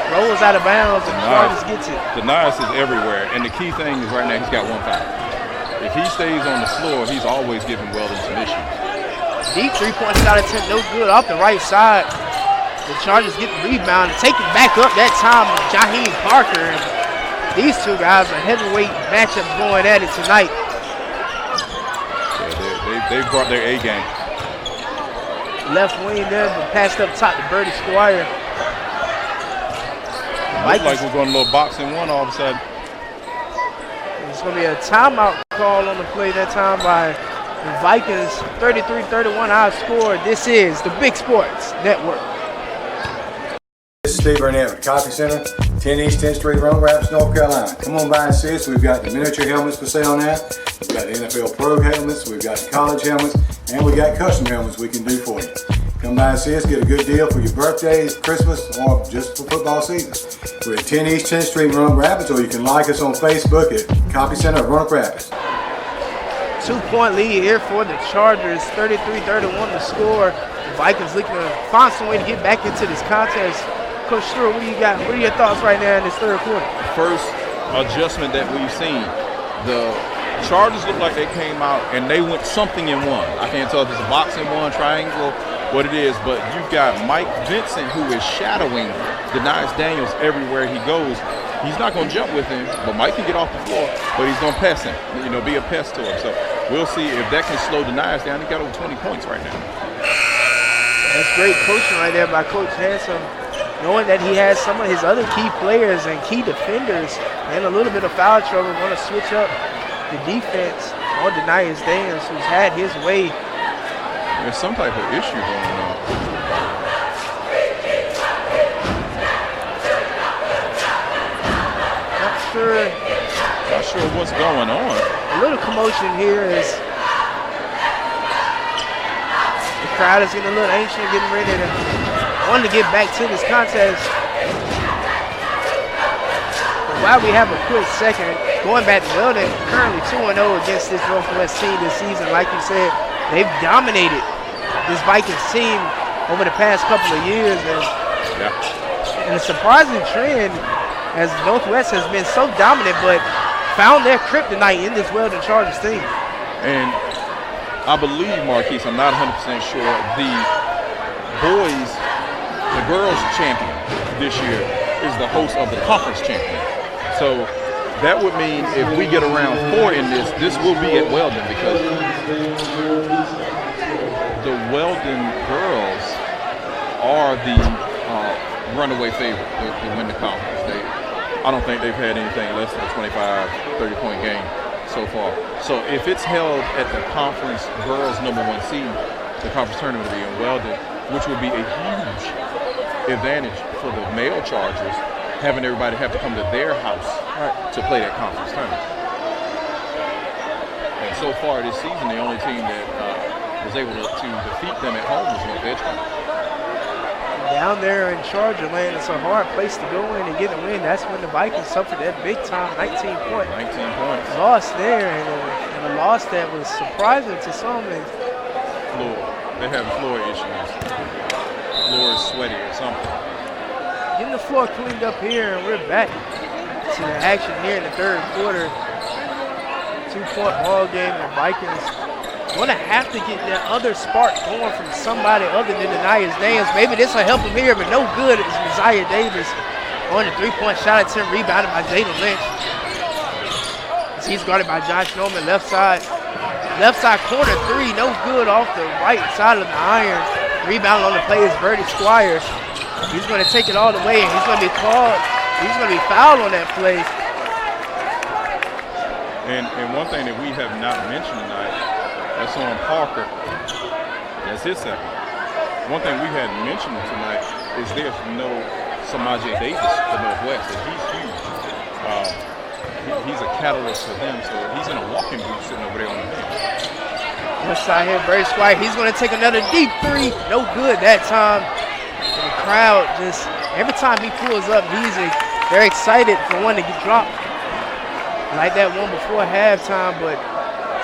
rolls out of bounds, and Chargers gets it. Denius is everywhere, and the key thing is right now he's got 1 foul. If he stays on the floor, he's always giving Weldon some issues. Deep three-point shot attempt, no good, off the right side. The Chargers get the rebound and take it back up that time with Jaheim Parker. And these two guys are heavyweight matchups going at it tonight. Yeah, they've brought their A game. Left wing there, but passed up top to Birdie Squire. Looks like we're going a little boxing one all of a sudden. It's going to be a timeout call on the play that time by the Vikings. 33-31 our score. This is the Big Sports Network. This is Steve Burnett with Coffee Center, 10 East 10th Street, Roanoke Rapids, North Carolina. Come on by and see us. We've got the miniature helmets for sale now. We've got the NFL Pro helmets, we've got the college helmets, and we got custom helmets we can do for you. Come by and see us, get a good deal for your birthdays, Christmas, or just for football season. We're at 10 East 10th Street, Roanoke Rapids, or you can like us on Facebook at Coffee Center of Roanoke Rapids. 2-point lead here for the Chargers, 33-31 the score. The Vikings looking to find some way to get back into this contest. Coach Stewart, what do you got? What are your thoughts right now in this third quarter? First adjustment that we've seen, the Chargers look like they came out and they went something in one. I can't tell if it's a box in one, triangle, what it is, but you've got Mike Vincent who is shadowing Denius Daniels everywhere he goes. He's not going to jump with him, but Mike can get off the floor, but he's going to pest him, be a pest to him. So we'll see if that can slow Denius down. He got over 20 points right now. That's great coaching right there by Coach Handsome, knowing that he has some of his other key players and key defenders and a little bit of foul trouble, going to switch up the defense on Denius Daniels, who's had his way. There's some type of issue going on. Not sure what's going on. A little commotion here as the crowd is getting a little anxious, getting ready to want to get back to this contest. But while we have a quick second, going back to Weldon, currently 2-0 against this Northwest team this season. Like you said, they've dominated this Vikings team over the past couple of years. And a surprising trend as Northwest has been so dominant, but found their kryptonite in this Weldon Chargers team. And I believe, Marquise, I'm not 100% sure, the girls champion this year is the host of the conference champion. So that would mean if we get around 4 in this will be at Weldon, because the Weldon girls are the runaway favorite to win the conference. I don't think they've had anything less than a 25, 30-point game so far. So if it's held at the conference girls #1 seed, the conference tournament will be in Weldon, which would be a huge advantage for the male Chargers, having everybody have to come to their house to play that conference tournament. And so far this season, the only team that was able to defeat them at home was North Edgecombe. Down there in Charger land, it's a hard place to go in and get a win. That's when the Vikings suffered that big time 19 points loss there, and a loss that was surprising to some. Floor. They have floor issues. Floor is sweaty or something. Getting the floor cleaned up here, and we're back to the action here in the third quarter. 2-point ball game. The Vikings going to have to get that other spark going from somebody other than Denius Daniels. Maybe this will help him here, but no good. It's Messiah Davis on the 3-point shot attempt, rebounded by Jalen Lynch. He's guarded by Josh Norman, left side corner 3, no good off the right side of the iron. Rebound on the play is Birdie Squire. He's going to take it all the way, and he's going to be called. He's going to be fouled on that play. And one thing that we have not mentioned tonight, that's on Parker. That's his second. One thing we hadn't mentioned tonight is there's no Samaje Davis for Northwest, and he's huge. He's a catalyst for them, so he's in a walking boot sitting over there on the bench. Left side here, Birdie Squire. He's going to take another deep 3. No good that time. And the crowd just, every time he pulls up, he's They're excited for one to get dropped like that one before halftime, but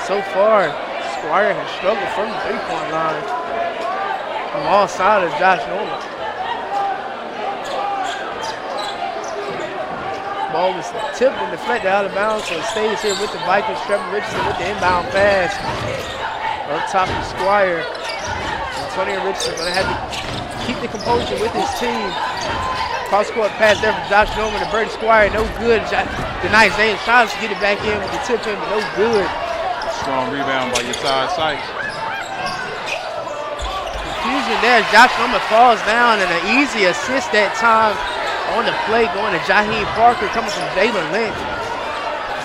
so far, Squire has struggled from the three-point line from all sides of Josh Norman. Ball was tipped and deflected out of bounds, so it stays here with the Vikings. Trevor Richardson with the inbound pass up top of Squire. Antonio Richardson going to have to keep the composure with his team. Cross-court pass there for Josh Norman to Brady Squire. No good. Denies Daniels tries to get it back in with the tip in, but no good. Strong rebound by your side sight. Confusion there. Josh Norman falls down, and an easy assist that time on the play going to Jaheim Parker coming from Jalen Lynch.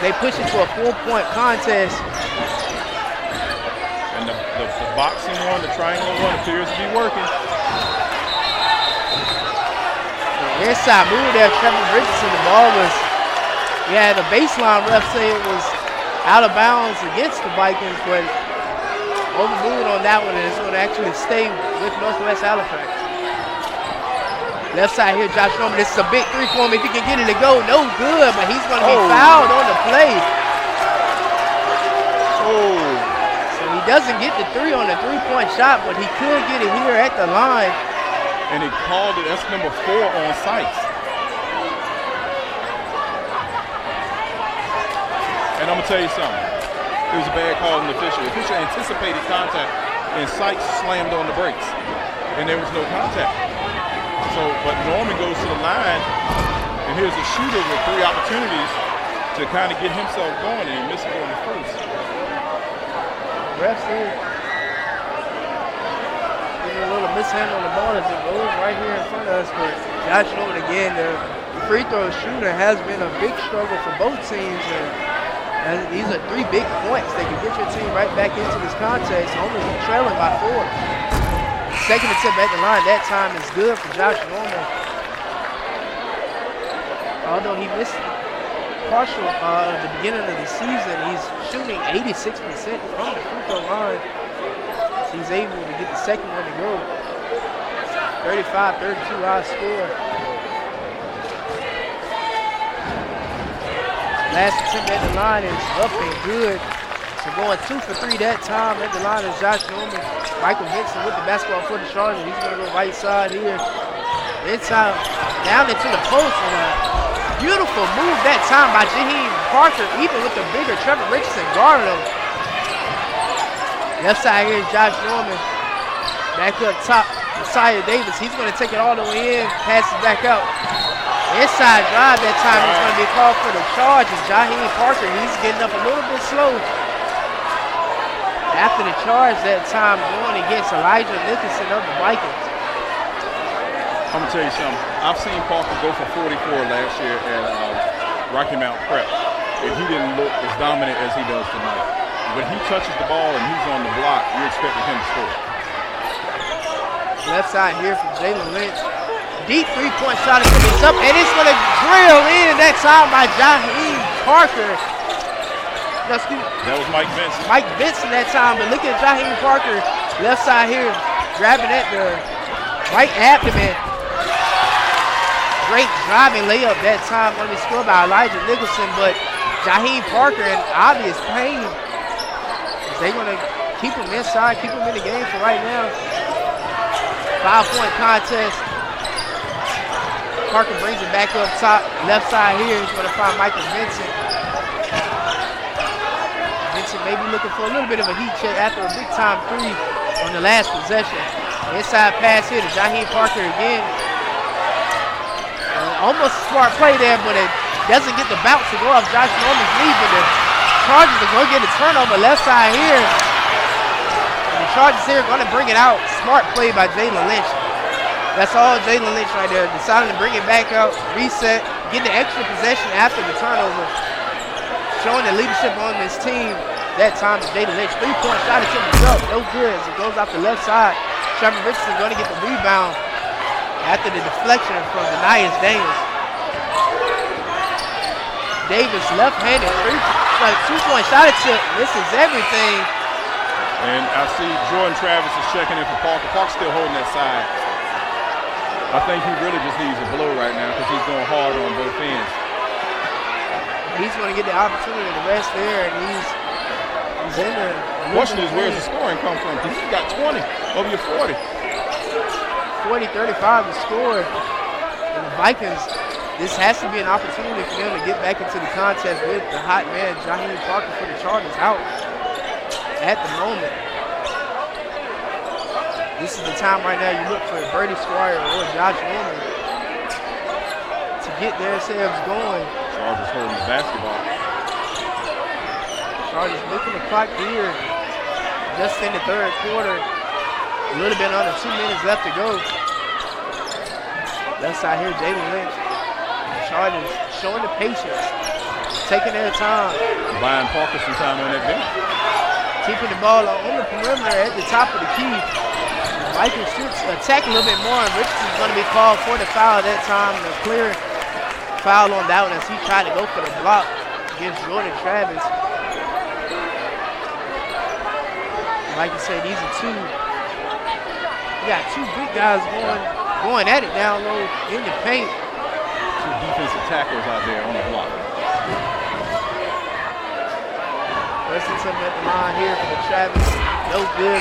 They push it to a 4-point contest. And the boxing one, the triangle one appears to be working. Inside move there, Trevor Richardson. The ball was, the baseline ref say it was out of bounds against the Vikings, but overruled on that one, and it's going to actually stay with Northwest Halifax. Left side here, Josh Norman. This is a big three for him. If he can get it to go, no good, but he's going to be fouled on the play. So he doesn't get the three on the three-point shot, but he could get it here at the line. And he called it, that's number 4 on Sykes. And I'm going to tell you something. It was a bad call on the official. The official anticipated contact, and Sykes slammed on the brakes. And there was no contact. So, but Norman goes to the line, and here's a shooter with 3 opportunities to kind of get himself going, and he misses on the first. Refs here. A little mishand on the ball as it goes right here in front of us, but Josh Norman again, the free throw shooter has been a big struggle for both teams, and these are 3 big points that can get your team right back into this contest, only trailing by 4. Second attempt at the line, that time is good for Josh Norman. Although he missed partial at the beginning of the season, he's shooting 86% from the free throw line. He's able to get the second one to go. 35-32 high score. Last attempt at the line is up and good. So going 2 for 3 that time at the line is Josh Norman. Michael Vincent with the basketball for the Chargers. He's going to go right side here. Inside, down into the post, and a beautiful move that time by Jaheim Parker, even with the bigger Trevor Richardson guarding him. Left side here is Josh Norman. Back up top, CIAA Davis. He's going to take it all the way in, pass it back out. Inside drive that time is going to be called for the charge. And Jaheim Parker, he's getting up a little bit slow. After the charge that time going against Elijah Nicholson of the Vikings. I'm going to tell you something. I've seen Parker go for 44 last year at Rocky Mount Prep. And he didn't look as dominant as he does tonight. When he touches the ball and he's on the block, you're expecting him to score. Left side here from Jalen Lynch. Deep three-point shot is up, and it's going to drill in that time by Jaheim Parker. No, excuse me. That was Mike Vincent. Mike Vincent that time, but look at Jaheim Parker. Left side here, grabbing at the right abdomen. Great driving layup that time. Going to be scored by Elijah Nicholson, but Jaheim Parker in obvious pain. They're going to keep him inside, keep him in the game for right now. 5-point contest. Parker brings it back up top. Left side here, he's going to find Michael Vincent. Vincent may be looking for a little bit of a heat check after a big-time 3 on the last possession. Inside pass here to Jaheim Parker again. Almost a smart play there, but it doesn't get the bounce to go off Josh Norman's knee, but the Chargers are going to get a turnover left side here. And the Chargers here are going to bring it out. Smart play by Jalen Lynch. That's all Jalen Lynch right there. Deciding to bring it back out, reset, get the extra possession after the turnover. Showing the leadership on this team. That time is Jalen Lynch. 3-point shot attempt is up. No good as it goes off the left side. Trevor Richardson going to get the rebound after the deflection from Denias Daniels. Davis left-handed, 2-point shot attempt. This is everything. And I see Jordan Travis is checking in for Parker. Parker's still holding that side. I think he really just needs a blow right now because he's going hard on both ends. He's going to get the opportunity to rest there, and he's in there. The question is, where's the scoring come from? Because he's got 20 over your 40. 40-35 to score. And the Vikings, this has to be an opportunity for them to get back into the contest with the hot man, Jaheim Parker, for the Chargers out at the moment. This is the time right now you look for Birdie Squire or Josh Norman to get themselves going. Chargers holding the basketball. Chargers looking the clock here. Just in the third quarter. A little bit under 2 minutes left to go. Left side here, Jalen Lynch. Chargers showing the patience, taking their time. Buying Parker some time on that bench. Keeping the ball on the perimeter at the top of the key. The Vikings should attack a little bit more, and Richardson's going to be called for the foul at that time. The clear foul on that one as he tried to go for the block against Jordan Travis. Like I said, these are two. You got two big guys going at it down low in the paint. Two defensive tackles out there on the block. Preston at the line here for the Travis. No good.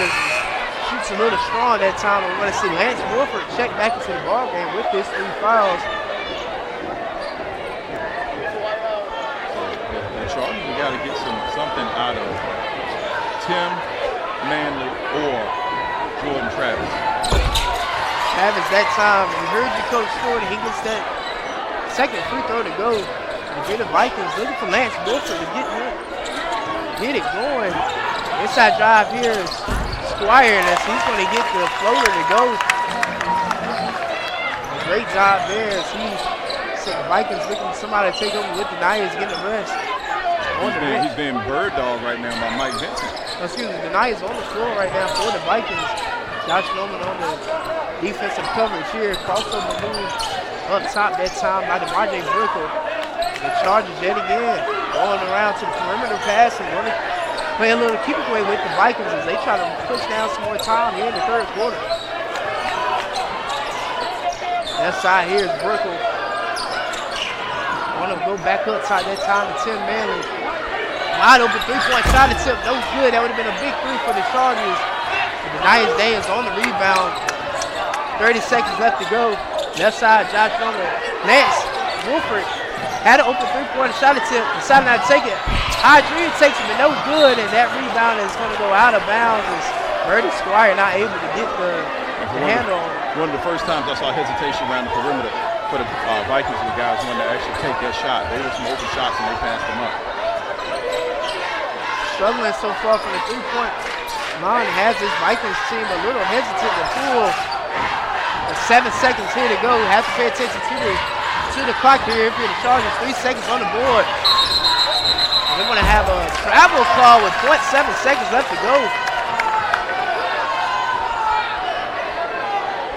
Shoots a little strong that time. We're going to see Lance Wolford check back into the ball game with his 3 fouls. The Chargers, we got to get something out of Tim Manley or Jordan Travis. Travis that time, you heard your coach scored, he gets that second free throw to go. And here the Vikings looking for Lance Wolford to get it going. Inside drive here is Squire, and he's going to get the floater to go. Great job there as the Vikings looking for somebody to take over with the Niners getting the rest. He's being bird dog right now by Mike Vincent. Excuse me, the Niners on the floor right now for the Vikings. Josh Norman on the defensive coverage here. Crossover move up top that time by the Marjay Brickle. The Chargers yet again going around to the perimeter pass and going to play a little keep away with the Vikings as they try to push down some more time here in the third quarter. That side here is Brickle. Want to go back outside that time to Tim Manley. Wide open three-point shot attempt, no good. That would have been a big three for the Chargers. But the Niners Daniels on the rebound. 30 seconds left to go. Left side, Josh Norman. Lance Wolford had an open three-point shot attempt. Decided not to take it. High three takes it, but no good. And that rebound is going to go out of bounds. As Birdie Squire not able to get the handle on it. One of the first times I saw hesitation around the perimeter for the Vikings, the guys wanted to actually take that shot. They were some open shots and they passed them up. Struggling so far from the three-point line has this Vikings team a little hesitant to pull. 7 seconds here to go. Have to pay attention to the clock here if you're the Chargers. 3 seconds on the board. And they're going to have a travel call with 0.7 seconds left to go.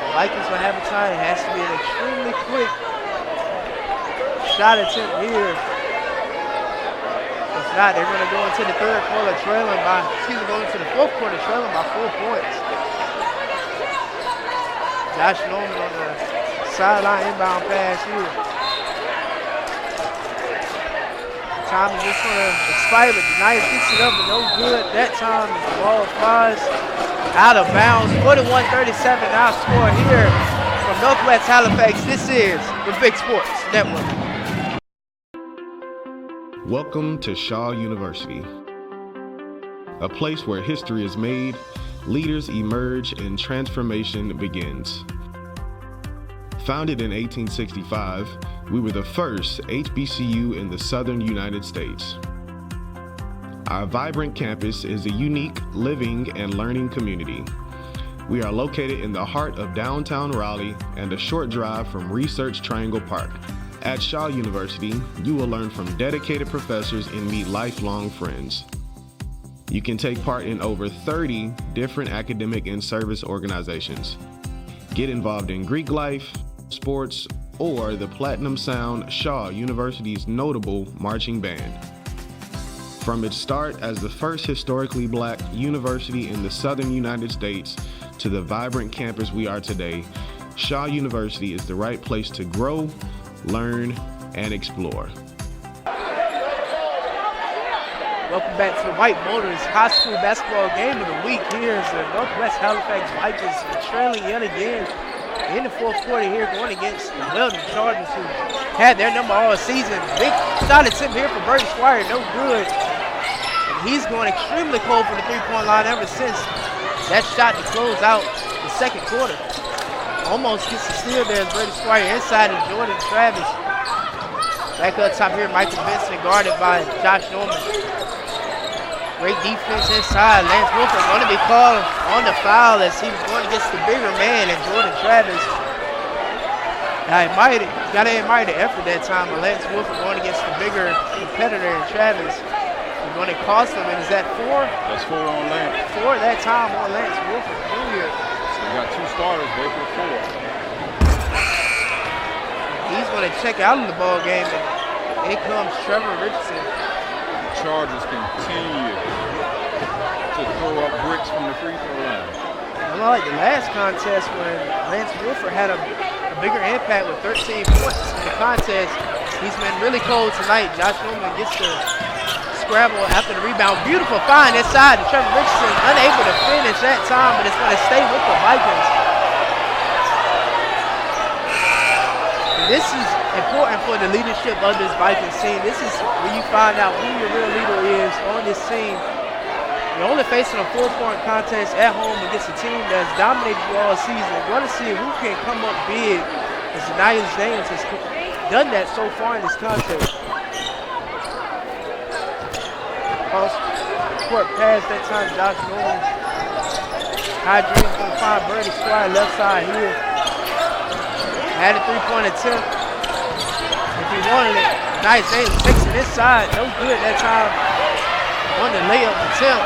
The Vikings will have a tie. It has to be an extremely quick shot attempt here. If not, they're going to go into the third quarter trailing by, going into the fourth quarter trailing by 4 points. Josh Norman on the sideline inbound pass here. Time is just going to expire, but the Knights picks it up, but no good. That time the ball flies out of bounds. 41-37 now score here from Northwest Halifax. This is the Big Sports Network. Welcome to Shaw University, a place where history is made, leaders emerge, and transformation begins. Founded in 1865, we were the first HBCU in the Southern United States. Our vibrant campus is a unique living and learning community. We are located in the heart of downtown Raleigh and a short drive from Research Triangle Park. At Shaw University, you will learn from dedicated professors and meet lifelong friends. You can take part in over 30 different academic and service organizations. Get involved in Greek life, sports, or the Platinum Sound Shaw University's notable marching band. From its start as the first historically black university in the Southern United States to the vibrant campus we are today, Shaw University is the right place to grow, learn, and explore. Welcome back to the White Motors High School Basketball Game of the Week. Here is the Northwest Halifax Vikings trailing yet again in the fourth quarter here, going against the Weldon Chargers, who had their number all season. Big shot attempt here for Birdie Squire, no good. And he's going extremely cold for the three-point line ever since that shot to close out the second quarter. Almost gets the steal there as Birdie Squire inside of Jordan Travis. Back up top here, Michael Vincent guarded by Josh Norman. Great defense inside. Lance Wolford going to be called on the foul as he was going against the bigger man and Jordan Travis. Got to admire the effort that time, but Lance Wolford going against the bigger competitor in Travis. He's going to cost him, and is that 4? That's 4 on Lance. 4 that time on Lance Wolford Jr. So we got 2 starters, both with 4. He's going to check out of the ball game, and in comes Trevor Richardson. Chargers continue to throw up bricks from the free throw line. Unlike the last contest when Lance Wolford had a bigger impact with 13 points in the contest, he's been really cold tonight. Josh Norman gets the scramble after the rebound. Beautiful find inside to Trevor Richardson, unable to finish that time, but it's going to stay with the Vikings. And this is important for the leadership of this Vikings team. This is where you find out who your real leader is on this team. You're only facing a 4-point contest at home against a team that's dominated you all season. You're going to see who can come up big, as Daniel Daniels has done that so far in this contest. Cross court pass that time, Josh Norman. High Dream's going to find Birdie Squire left side here. Had a 3-point attempt. If he wanted it, nice. Daniels takes it inside. No good that time. On the layup attempt.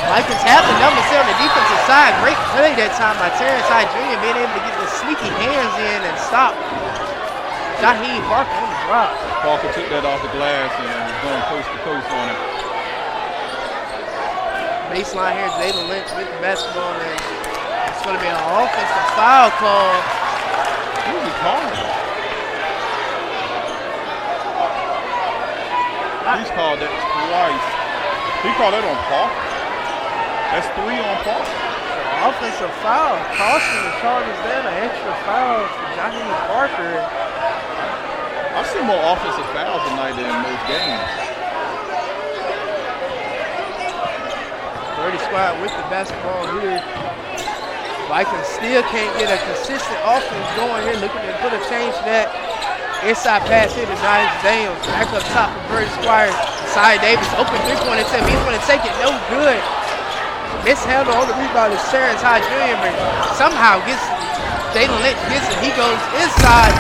Vikings have the numbers here on the defensive side. Great play that time by Terrence Hyde Jr. being able to get the sneaky hands in and stop Jaheim Parker on the drop. Parker took that off the glass and was going coast to coast on it. Baseline here, Jalen Lynch with the basketball, and it's going to be an offensive foul call. Who's he calling? He's called that twice. He called that on Parker. That's 3 on Parker. Offensive foul. Costing the Chargers there, an extra foul for Jaheim Parker. I've seen more offensive fouls tonight than in most games. Birdie Squire with the basketball here. Vikings still can't get a consistent offense going here. Looking to put a change to that. Inside pass here to Daniel Daniels. Back up top for Birdie Squire. Cy Davis, open 3-point attempt. He's going to take it, no good. Mishandle on the rebound is Terrence Hyde Jr., but somehow gets Jalen Lynch gets it. He goes inside.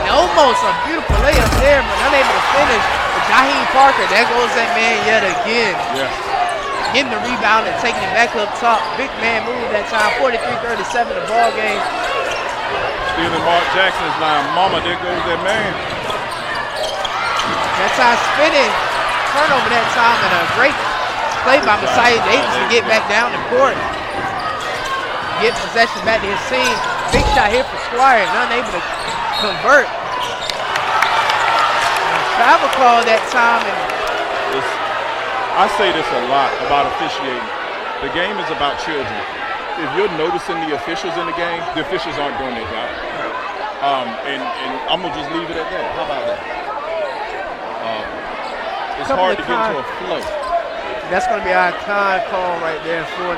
And almost a beautiful layup there, but unable to finish. But Jaheim Parker, there goes that man yet again. Yeah. Getting the rebound and taking it back up top. Big man move that time. 43-37 the ball game. Stealing Mark Jackson's line. Mama, there goes that man. That time spinning. Turnover that time, and a great play by Messiah Davis to get back down the court. Get possession back to his team. Big shot here for Squire, and unable to convert. And travel call that time. And I say this a lot about officiating. The game is about children. If you're noticing the officials in the game, the officials aren't doing their job. And I'm going to just leave it at that. How about that? It's hard to get into a flow. That's going to be our time call right there for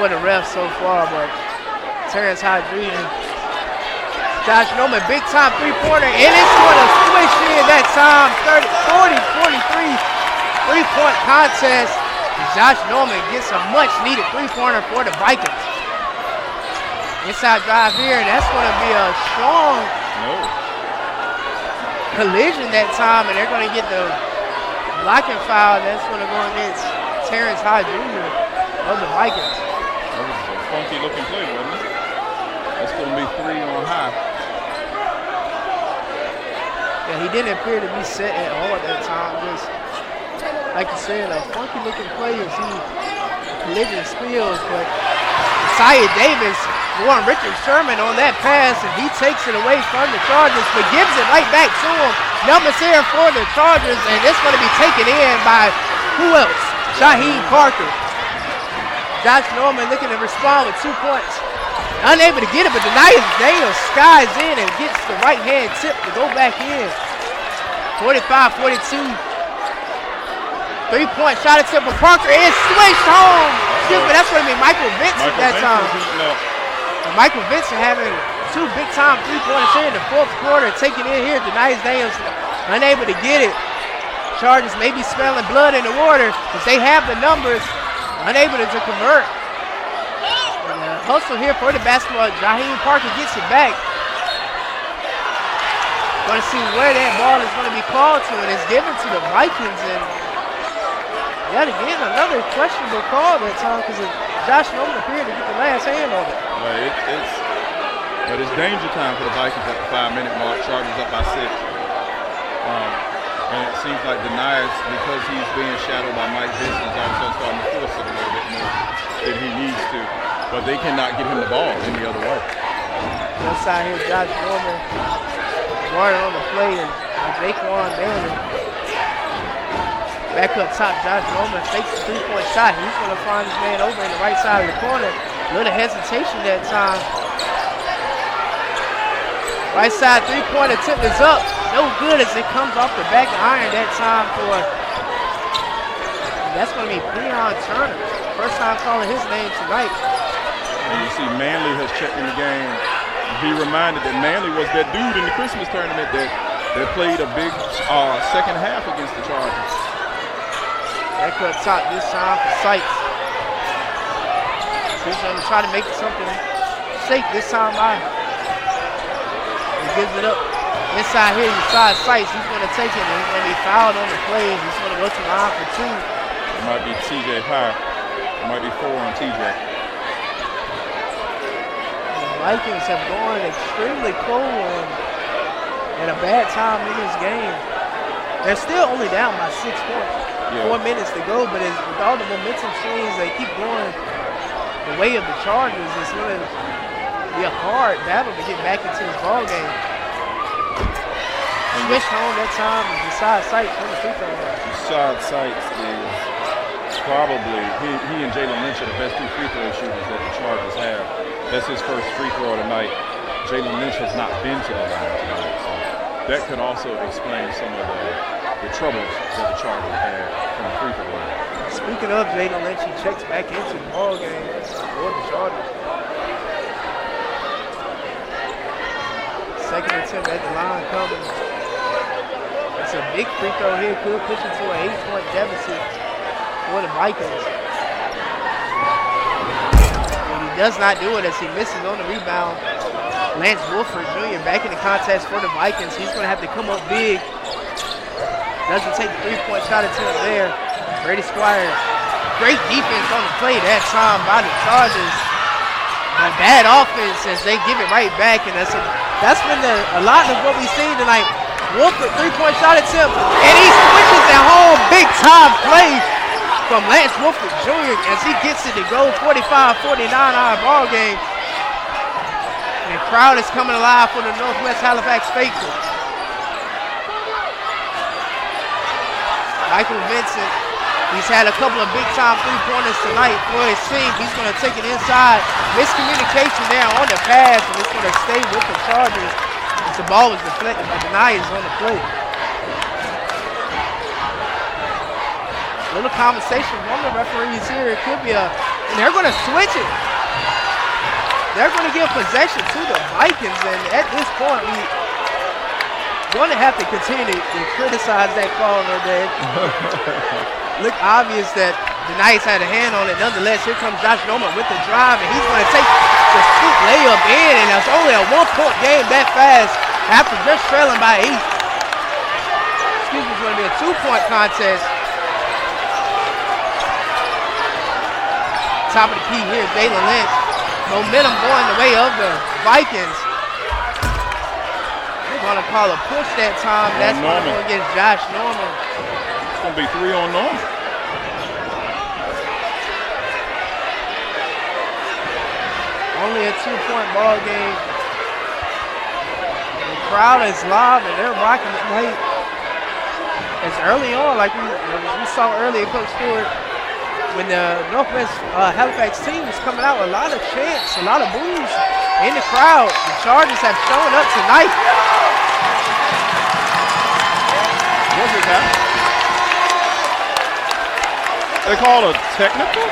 the refs so far. But Terrence Hyde Jr., Josh Norman, big time 3-pointer, and it's going to switch in that time. 40-43 3-point contest. Josh Norman gets a much needed 3-pointer for the Vikings. Inside drive here, and that's going to be a strong collision that time, and they're going to get the blocking foul. That's going to go against Terrence Hyde Jr. of the Vikings. That was a funky looking play, wasn't it? That's going to be 3 on High. Yeah, he didn't appear to be set at all at that time. Just like you said, a funky looking play as he collision spills, but Messiah Davis, Warren Richard Sherman on that pass, and he takes it away from the Chargers, but gives it right back to him. Numbers here for the Chargers, and it's going to be taken in by who else? Shaheed Parker. Josh Norman looking to respond with 2 points. Unable to get it, but Denias Daniels skies in and gets the right-hand tip to go back in. 45-42. 3-point shot attempt for Parker is switched home. Excuse me, that's going to be Michael Vincent that time. Michael Vincent having 2 big-time 3-pointers here in the 4th quarter. Taking in here, Denias Daniels unable to get it. Chargers may be smelling blood in the water because they have the numbers. Unable to convert. Hustle here for the basketball. Jaheim Parker gets it back. Going to see where that ball is going to be called to, and it's given to the Vikings. And yet again, another questionable call that time because Josh Norman appeared to get the last hand on it. But it's danger time for the Vikings at the 5-minute mark. Chargers up by 6. And it seems like Denias, because he's being shadowed by Mike Vincent, is also starting to force it a little bit more than he needs to. But they cannot get him the ball any other way. Inside here, Josh Norman running on the play, and Jaquan Bailey. Back up top, Josh Norman fakes the 3-point shot. He's going to find his man over in the right side of the corner. A little hesitation that time. Right side 3-point attempt is up. No good as it comes off the back iron that time for, that's going to be Breon Turner. First time calling his name tonight. And you see Manley has checked in the game. Be reminded that Manley was that dude in the Christmas tournament that played a big second half against the Chargers. Back up top this time for Sykes. He's going to try to make it something safe this time by. He gives it up. Inside here, inside Sykes, he's going to take it, and he's going to be fouled on the play. He's going to go to the line for 2. It might be TJ High. It might be 4 on TJ. The Vikings have gone extremely cold and a bad time in this game. They're still only down by 6 points. 4 minutes to go, but with all the momentum swings, they keep going the way of the Chargers. It's going to be a hard battle to get back into this ball game. Switch home that time is Deshaun Sykes from the free throw line. Deshaun Sykes is probably, he and Jalen Lynch are the best 2 free throw shooters that the Chargers have. That's his first free throw tonight. Jalen Lynch has not been to the line tonight, so that could also explain some of the troubles that the Chargers had from the free throw line. Speaking of Jalen Lynch, he checks back into the ball game for the Chargers. Second attempt at the line coming. It's a big free throw here, could push it to an 8-point deficit for the Vikings. And he does not do it as he misses on the rebound. Lance Wolford Jr. back in the contest for the Vikings. He's going to have to come up big. Doesn't take the 3-point shot attempt there. Brady Squire, great defense on the play that time by the Chargers. But bad offense as they give it right back, and that's been a lot of what we've seen tonight. Wolford 3-point shot attempt, and he switches at home. Big time play from Lance Wolford Jr. as he gets it to go 45-49 our ball game. And the crowd is coming alive for the Northwest Halifax faithful. Michael Vincent, he's had a couple of big-time 3-pointers tonight for his team. He's going to take it inside. Miscommunication there on the pass, and it's going to stay with the Chargers. As the ball was deflected by Denias on the play. A little conversation from the referees here. It could be and they're going to switch it. They're going to give possession to the Vikings, and at this point, we're going to have to continue to criticize that call a little bit. Look obvious that Denias had a hand on it. Nonetheless, here comes Josh Norman with the drive, and he's going to take the scoop layup in, and it's only a 1-point game that fast after just trailing by 8. Excuse me, it's going to be a 2-point contest. Top of the key here, Jalen Lynch. Momentum going the way of the Vikings. They're going to call a push that time. That's going to go against Josh Norman. It's going to be 3 on Norman. Only a 2-point ball game. The crowd is live and they're rocking it late. It's early on, like we saw earlier, Coach Stewart, when the Northwest Halifax team was coming out with a lot of chants, a lot of boos in the crowd. The Chargers have shown up tonight. What's this happening? They call a technical?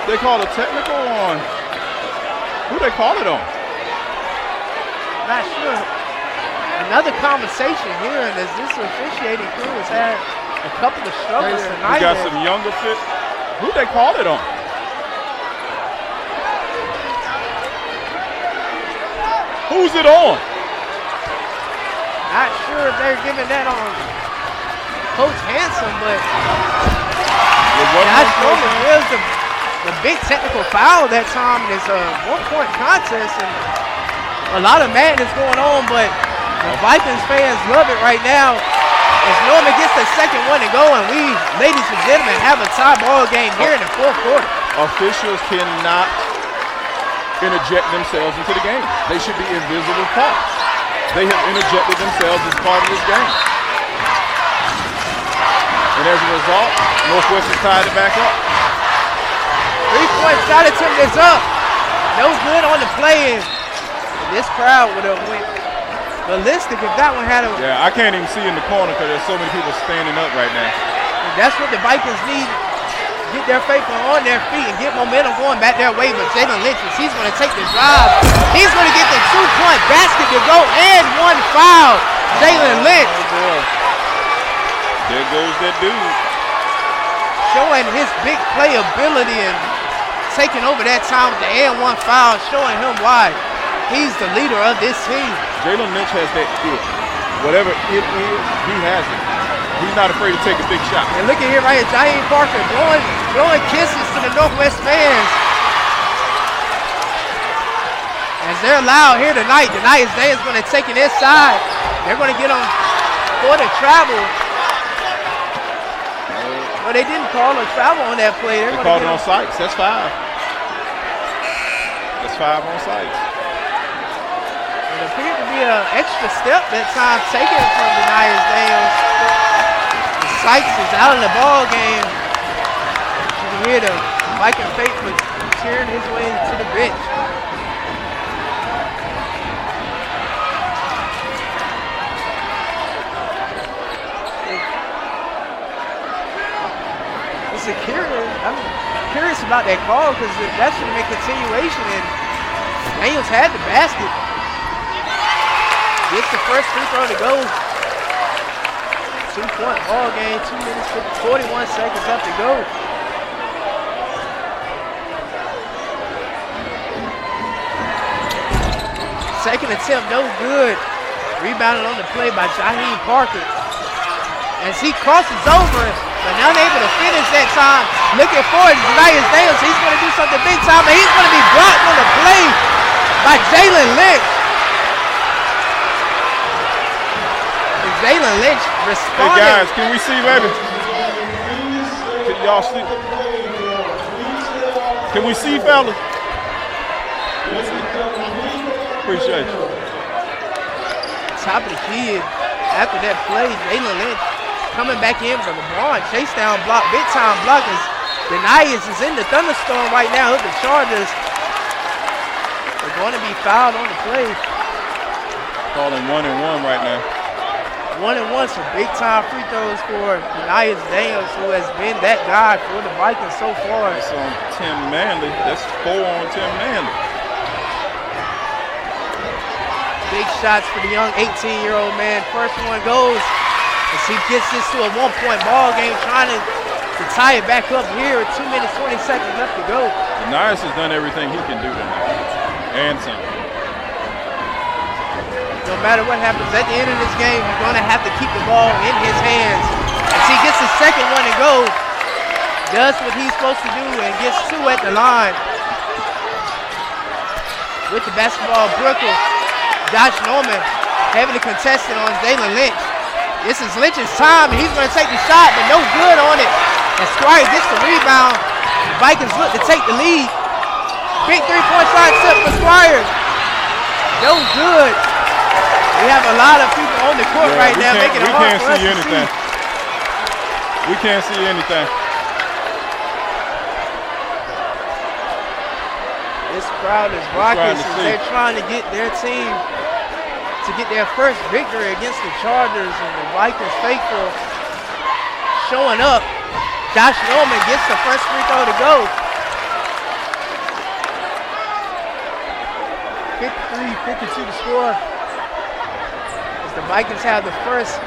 They call a technical on, who they call it on? Not sure. Another conversation here, and as this officiating crew has had a couple of struggles tonight. We got some younger fit. Who they call it on? Who's it on? Not sure if they're giving that on Coach Hanson, but Josh Norman was the big technical foul that time. It's a 1-point contest, and a lot of madness going on, but the Vikings fans love it right now. As Norman gets the second one to go, and we, ladies and gentlemen, have a tie ball game here in the fourth quarter. Officials cannot interject themselves into the game. They should be invisible parts. They have interjected themselves as part of this game. And as a result, Northwest has tied it back up. 3-point shot attempt is up. No good on the play. This crowd would have went ballistic if that one had a... Yeah, I can't even see in the corner because there's so many people standing up right now. That's what the Vikings need. Get their faithful on their feet and get momentum going back their way. But Jalen Lynch, he's going to take the drive. He's going to get the 2-point basket to go and 1 foul. Jalen Lynch. Oh boy. There goes that dude. Showing his big playability and taking over that time with the and 1 foul, showing him why he's the leader of this team. Jalen Lynch has that it. Whatever it is, he has it. He's not afraid to take a big shot. And look at here right here, Jaheim Parker blowing kisses to the Northwest fans. As they're loud here tonight, Denias Day is going to take it inside. They're going to get on for the travel. Well, they didn't call a travel on that play. They called it on sites. That's 5. That's 5 on sites. It appeared to be an extra step that time taken from Denias Daniels. Sykes is out of the ball game. You can hear the Viking faithful cheering his way to the bench. I'm curious about that call because that should have been continuation, and Daniels had the basket. Gets the first free throw to go. 2-point ball game, 2 minutes, 41 seconds left to go. Second attempt, no good. Rebounded on the play by Jaheim Parker. As he crosses over, but unable to finish that time. Looking forward to Denias Daniels. He's going to do something big time, and he's going to be blocked on the play by Jalen Lynch. Jalen Lynch responded. Hey guys, can we see, baby? Can y'all see? Can we see, fellas? Appreciate you. Top of the key. After that play, Jalen Lynch coming back in with a LeBron chase down block, big time block. As Denias is in the thunderstorm right now. The Chargers are going to be fouled on the play. Calling 1-1 right now. 1-1, some big time free throws for Denias Daniels, who has been that guy for the Vikings so far. That's on Tim Manley. That's 4 on Tim Manley. Big shots for the young 18-year-old man. First one goes as he gets this to a 1-point ball game, trying to tie it back up here with 2 minutes, 20 seconds left to go. Denias has done everything he can do tonight, and some. No matter what happens at the end of this game, you're going to have to keep the ball in his hands. As he gets the second one to go, does what he's supposed to do and gets 2 at the line. With the basketball, Brooklyn, Josh Norman heavily contested on Jalen Lynch. This is Lynch's time, and he's going to take the shot, but no good on it. And Squire gets the rebound. The Vikings look to take the lead. Big three-point shot attempt for Squire. No good. We have a lot of people on the court right now making it hard for us to see. We can't see anything. This crowd is rocking, so they're trying to get their team to get their first victory against the Chargers, and the Vikings faithful showing up. Josh Norman gets the first free throw to go. 53-52 to score. As the Vikings have the first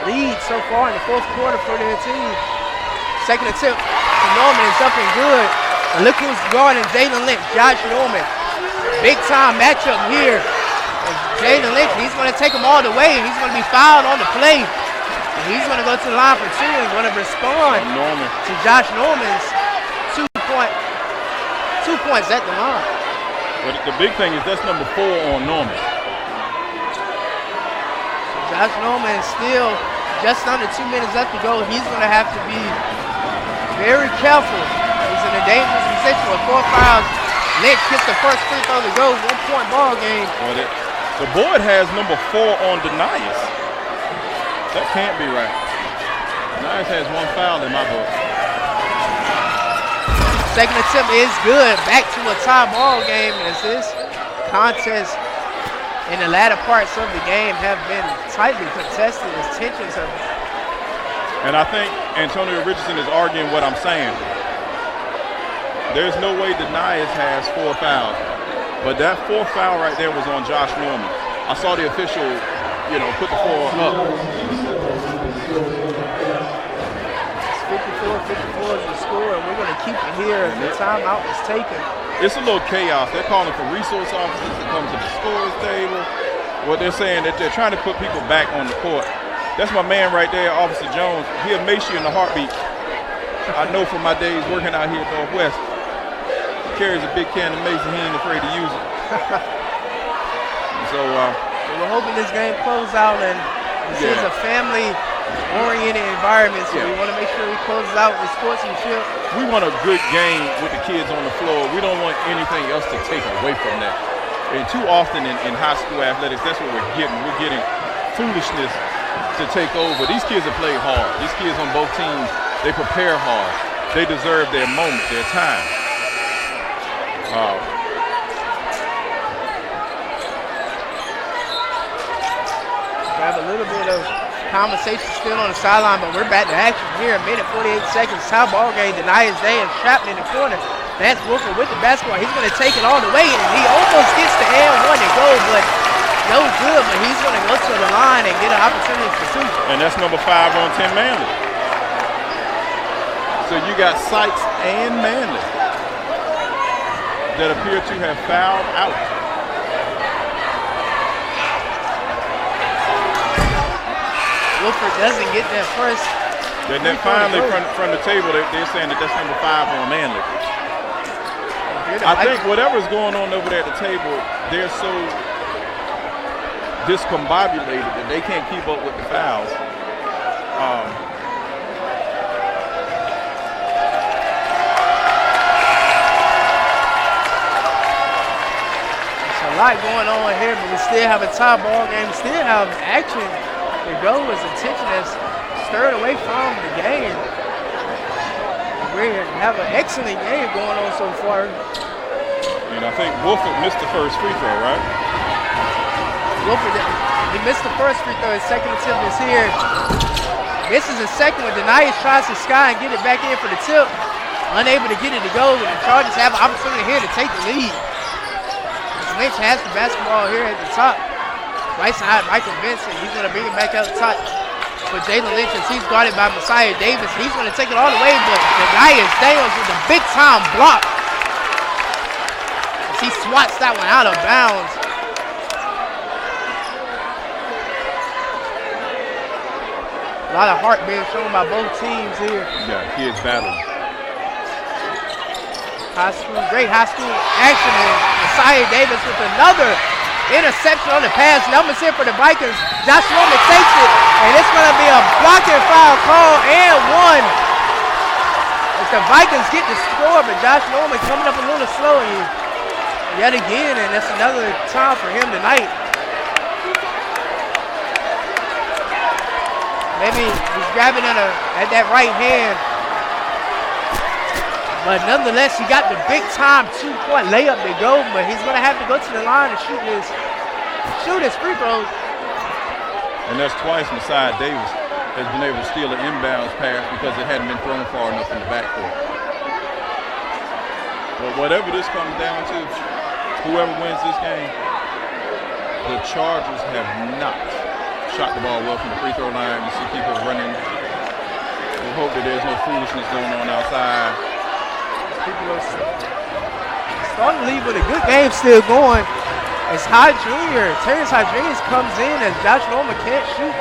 lead so far in the fourth quarter for their team. Second attempt to Norman is up and good. And look who's guarding Jalen Lynch, Josh Norman. Big time matchup here. And Jalen Lynch, he's going to take him all the way, and he's going to be fouled on the play. And he's going to go to the line for two and going to respond to Josh Norman's 2 points at the line. But the big thing is that's number 4 on Norman. So Josh Norman is still just under 2 minutes left to go. He's going to have to be very careful. He's in a dangerous position with 4 fouls. Lynch gets the first free throw to go. 1-point ball game. Well, the board has number 4 on Denias. That can't be right. Denias has 1 foul in my book. Second attempt is good. Back to a tie ball game as this contest in the latter parts of the game have been tightly contested as tensions have. And I think Antonio Richardson is arguing what I'm saying. There's no way Denias has 4 fouls. But that 4th foul right there was on Josh Norman. I saw the official, put the 4 up. 54 is the score, and we're going to keep it here as the timeout is taken. It's a little chaos. They're calling for resource officers to come to the scores table. What they're saying that they're trying to put people back on the court. That's my man right there, Officer Jones. He'll mace you in the heartbeat. I know from my days working out here at Northwest. He carries a big can of mace and he ain't afraid to use it. So we're hoping this game closes out, and this is a family-oriented environment, so we want to make sure we close out with sportsmanship. We want a good game with the kids on the floor. We don't want anything else to take away from that. And too often in high school athletics, that's what we're getting. We're getting foolishness to take over. These kids have played hard. These kids on both teams, they prepare hard. They deserve their moment, their time. We have a little bit of conversation still on the sideline, but we're back to action here. A minute, 48 seconds. Tie ball game. Denias Day is trapped in the corner. Vance Wolford with the basketball. He's going to take it all the way, and he almost gets the and 1 to go, but no good. But he's going to go to the line and get an opportunity for 2. And that's number 5 on Tim Manley. So you got Sykes and Manley that appear to have fouled out. Wolford doesn't get that first. Then finally from the table, they're saying that that's number 5 on Manley. I think whatever's going on over there at the table, they're so discombobulated that they can't keep up with the fouls. There's a lot going on here, but we still have a tie ball game. We still have action. The goal is attention that's stirred away from the game. We have an excellent game going on so far. And I think Wolford missed the first free throw, right? Wolford, he missed the first free throw. His second attempt is here. Misses the second one. Denias tries to sky and get it back in for the tip. Unable to get it to go. And the Chargers have an opportunity here to take the lead. Lynch has the basketball here at the top. Right side, Michael Vincent. He's going to bring it back out the top for Jalen Lynch as he's guarded by Messiah Davis. He's going to take it all the way, but Denias Daniels with a big-time block as he swats that one out of bounds. A lot of heart being shown by both teams here. Yeah, kids battling. High school, great high school action, and Messiah Davis with another interception on the pass. Numbers here for the Vikings. Josh Norman takes it, and it's going to be a blocking foul call and 1 the Vikings get the score, but Josh Norman coming up a little slow yet again, and that's another time for him tonight. Maybe he's grabbing at that right hand. But nonetheless, he got the big time 2-point layup to go, but he's going to have to go to the line and shoot his free throws. And that's twice Messiah Davis has been able to steal an inbounds pass because it hadn't been thrown far enough in the backcourt. But whatever this comes down to, whoever wins this game, the Chargers have not shot the ball well from the free throw line. You see people running. We hope that there's no foolishness going on outside. People are starting to leave with a good game still going. As Terrence Hyde Jr. comes in as Josh Norman can't shoot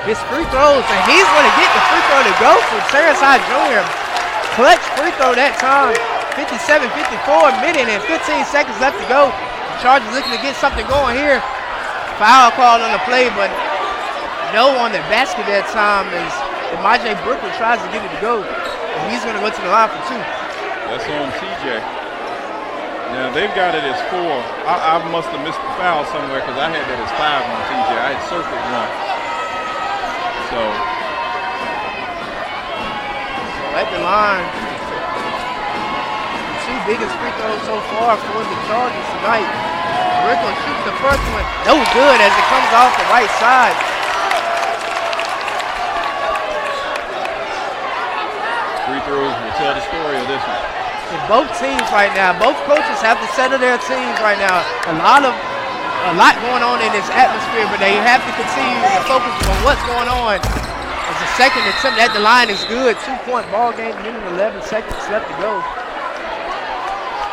his free throws, and he's going to get the free throw to go for Terrence Hyde Jr. Clutch free throw that time. 57-54, a minute and 15 seconds left to go. The Chargers looking to get something going here. Foul call on the play, but no on the basket that time as Majay Brooklyn tries to get it to go. And he's going to go to the line for 2. That's on TJ. Now they've got it as 4. I must have missed the foul somewhere because I had that as 5 on TJ. I had circled 1. So at the line, the 2 biggest free throws so far for the Chargers tonight. Brooklyn shoots the first one, no good as it comes off the right side. Free throws will tell the story of this one. And both teams right now, both coaches have to settle their teams right now. A lot going on in this atmosphere, but they have to continue to focus on what's going on. As the second attempt at the line is good. 2-point ball game, minute 11 seconds left to go.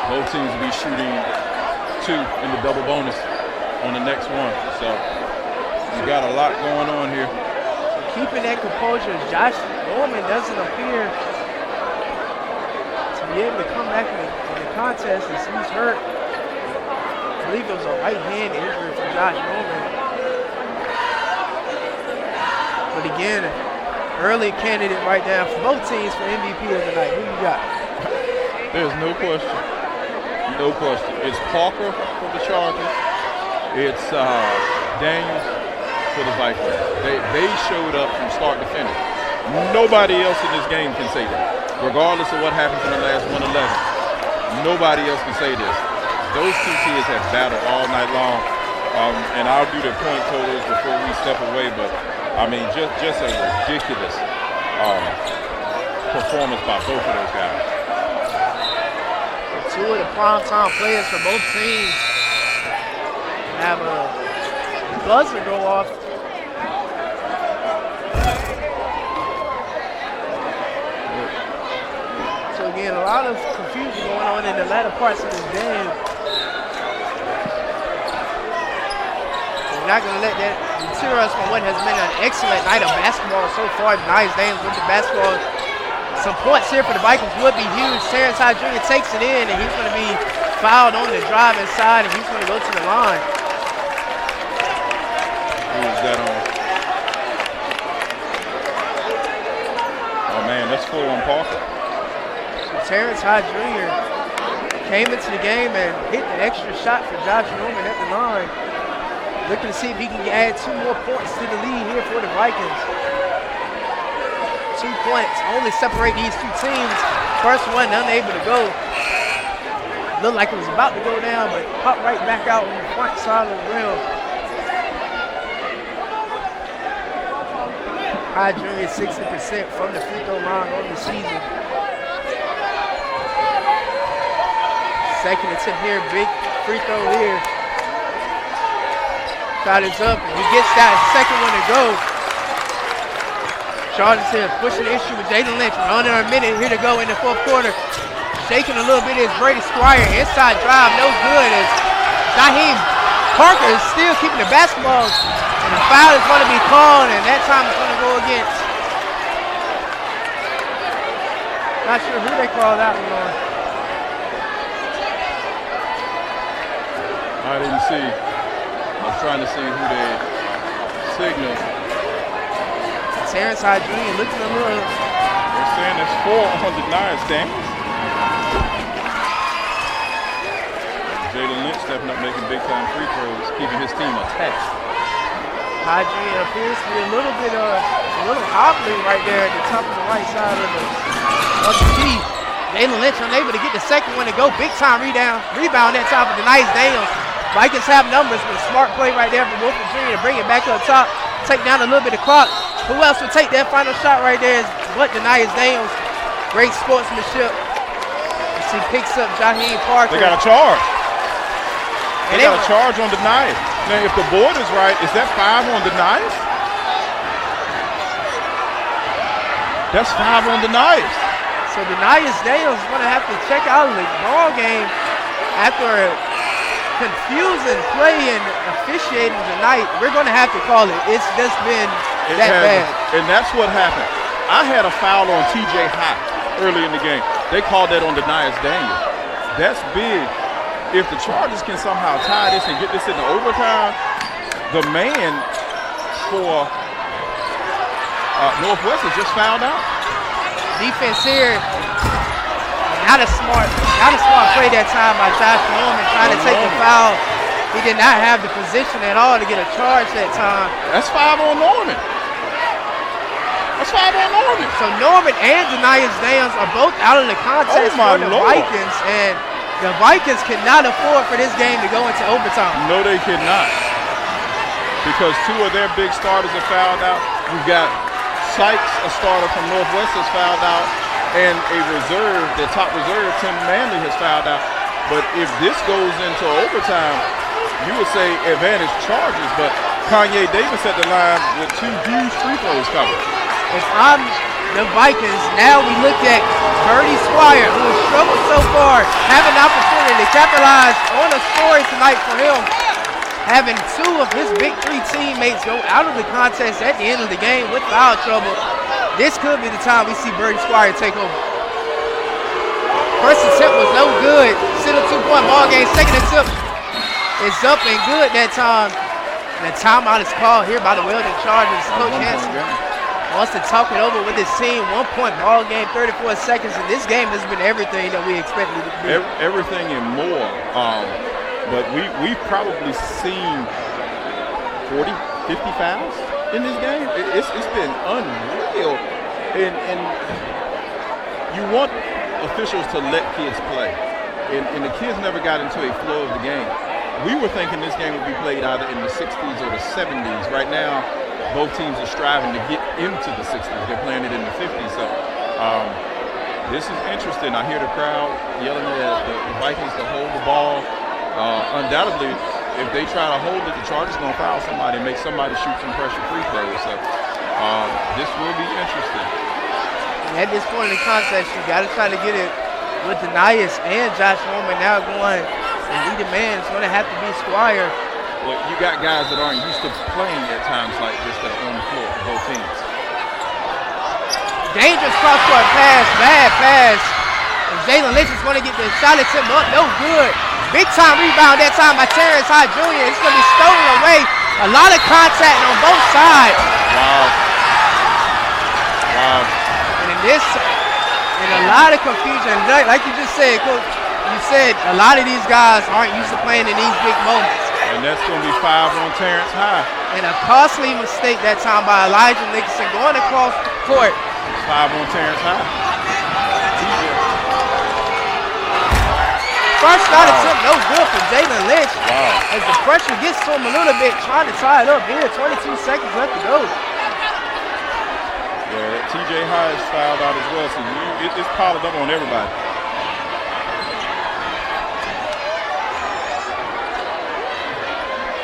Both teams will be shooting 2 in the double bonus on the next one. So you got a lot going on here. So keeping that composure, Josh Norman doesn't appear to be able to come back in the contest as he's hurt. I believe it was a right hand injury for Josh Norman. But again, early candidate right now for both teams for MVP of the night. Who you got? There's no question. No question. It's Parker for the Chargers. It's Daniels for the Vikings. They showed up from start to finish. Nobody else in this game can say that. Regardless of what happens in the last 111, nobody else can say this. Those 2 kids have battled all night long. And I'll do the point totals before we step away, but I mean, just a ridiculous performance by both of those guys. 2 of the primetime players for both teams have a buzzer go off. So again, a lot of confusion going on in the latter parts of this game. We're not going to let that deter us from what has been an excellent night of basketball so far. Nice games with the basketball. Some points here for the Vikings would be huge. Terrence Hyde Jr. takes it in, and he's going to be fouled on the drive inside, and he's going to go to the line. Who is that on? Oh, man, that's 4 on Parker. So Terrence Hyde Jr. came into the game and hit the extra shot for Josh Norman at the line. Looking to see if he can add 2 more points to the lead here for the Vikings. 2 points only separate these 2 teams. First one unable to go. Looked like it was about to go down, but popped right back out on the front side of the rim. Hyde Jr. is 60% from the free throw line on the season. Second attempt here, big free throw here. Shot is up, and he gets that second one to go. Chargers here pushing the issue with Jalen Lynch. We're under a minute here to go in the 4th quarter. Shaking a little bit is Brady Squire. Inside drive, no good as Shaheem Parker is still keeping the basketball. And the foul is going to be called, and that time it's going to go against. Not sure who they called that one on. I didn't see. I was trying to see who they signaled. Terrence Hyde Jr. looking a little They're saying it's 4 on deniers, Daniels. Jalen Lynch stepping up, making big-time free throws, keeping his team attached. Hygiene appears to be a little hobbling right there at the top of the right side of the key. Jalen Lynch unable to get the second one to go. Big-time rebound that top of the nice Daniels. Vikings have numbers, but a smart play right there from Wolf Jr. to bring it back up top, take down a little bit of clock. Who else would take that final shot right there but Denias Daniels. Great sportsmanship. As he picks up Jaheim Parker. They got a charge. They got a charge on Denias. Now, if the board is right, is that 5 on Denias? That's 5 on Denias. So Denias Daniels is going to have to check out of the ball game after a confusing play and officiating tonight. We're going to have to call it. It's just been bad. And that's what happened. I had a foul on TJ High early in the game. They called that on Denias Daniels. That's big. If the Chargers can somehow tie this and get this into overtime, the man for Northwest has just fouled out. Defense here, not a smart play that time by Josh Norman trying to take the foul. He did not have the position at all to get a charge that time. That's 5 on Norman. That's 5 on Norman. So Norman and Denias Daniels are both out of the contest for the Vikings, and the Vikings cannot afford for this game to go into overtime. No, they cannot. Because 2 of their big starters are fouled out. You've got Sykes, a starter from Northwest, has fouled out. And a reserve, the top reserve, Tim Manley, has fouled out. But if this goes into overtime, you would say advantage Chargers. But Kanye Davis at the line with 2 huge free throws coming. If I'm the Vikings, now we look at Birdie Squire, who has struggled so far, have an opportunity to capitalize on a story tonight for him, having 2 of his big 3 teammates go out of the contest at the end of the game with foul trouble. This could be the time we see Birdie Squire take over. First attempt was no good. Still a 2-point ball game. Second attempt is up and good that time. And a timeout is called here by the Weldon Chargers. Coach Hanson wants to talk it over with his team. 1-point ball game, 34 seconds, and this game has been everything that we expected it to be. Everything and more. But we've probably seen 40, 50 fouls in this game. It's been unreal. And you want officials to let kids play. And the kids never got into a flow of the game. We were thinking this game would be played either in the 60s or the 70s. Right now, both teams are striving to get into the 60s. They're playing it in the 50s. So this is interesting. I hear the crowd yelling at the Vikings to hold the ball. Undoubtedly, if they try to hold it, the Chargers are going to foul somebody and make somebody shoot some pressure free throws. So this will be interesting. And at this point in the contest, you got to try to get it with Denias and Josh Norman now going. And leading man is going to have to be Squire. Well, you got guys that aren't used to playing at times like this that are on the floor for both teams. Dangerous cross-court pass, bad pass. And Jalen Lynch is going to get the shot attempt up, no good. Big-time rebound that time by Terrence High Jr. It's going to be stolen away. A lot of contact on both sides. Wow. And a lot of confusion. Like you just said, Coach, you said a lot of these guys aren't used to playing in these big moments. And that's going to be 5 on Terrence High. And a costly mistake that time by Elijah Nicholson going across the court. 5 on Terrence High. First shot attempt, no good for Jalen Lynch. Wow. As the pressure gets to him a little bit, trying to tie it up here. 22 seconds left to go. Yeah, TJ High is fouled out as well, so it's piled up on everybody.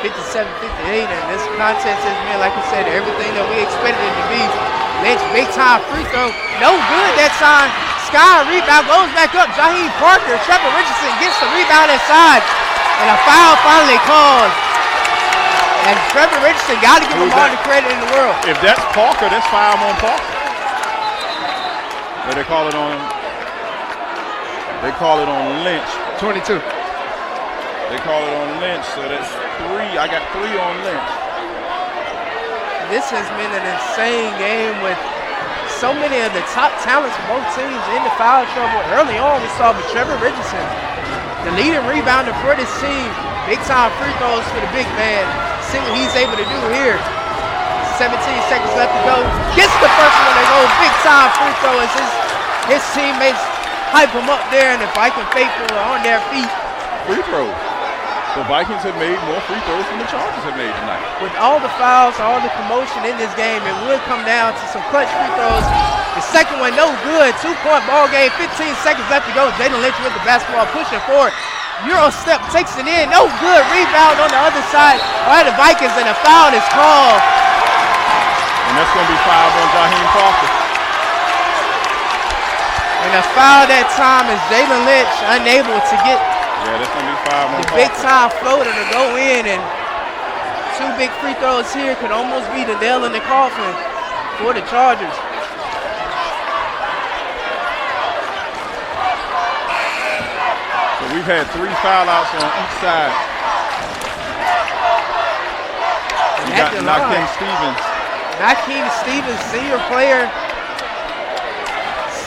57-58, and this contest has been, like I said, everything that we expected it to be. Lynch, big time free throw, no good that time. Sky rebound, goes back up. Jaheim Parker, Trevor Richardson gets the rebound inside, and a foul finally called. And Trevor Richardson got to give him all the credit in the world. If that's Parker, that's 5 on Parker. But they call it on Lynch. 22. They call it on Lynch, so that's 3. I got 3 on Lynch. This has been an insane game with so many of the top talents from both teams in the foul trouble. Early on, we saw Trevor Richardson, the leading rebounder for this team. Big time free throws for the big man. See what he's able to do here. 17 seconds left to go. Gets the first one to go. Big time free throw as his teammates hype him up there, and the Viking faithful are on their feet. Free throws. The Vikings have made more free throws than the Chargers have made tonight. With all the fouls, all the commotion in this game, it would come down to some clutch free throws. The second one, no good. 2-point ball game, 15 seconds left to go. Jalen Lynch with the basketball, pushing forward. Euro step, takes it in. No good. Rebound on the other side by the Vikings, and a foul is called. And that's going to be foul on Jaheim Crawford. And a foul that time is Jalen Lynch unable to get that's going to be foul on the Crawford. big time floater to go in, and two big free throws here could almost be the nail in the coffin for the Chargers. So we've had 3 foul outs on each side. We got Nakeem Stevens. Nakeem Stevens, senior player,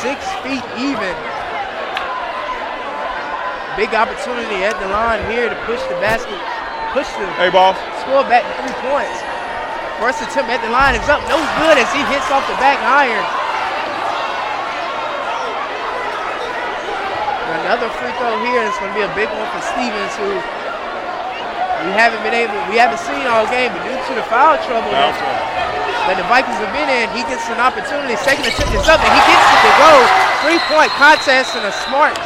6 feet even. Big opportunity at the line here to push the basket, score back to 3 points. First attempt at the line is up, no good as he hits off the back iron. Another free throw here, and it's going to be a big one for Stevens, who we haven't seen all game, but due to the foul trouble that the Vikings have been in, he gets an opportunity. Second attempt is up, and he gets it to go. 3-point contest and a smart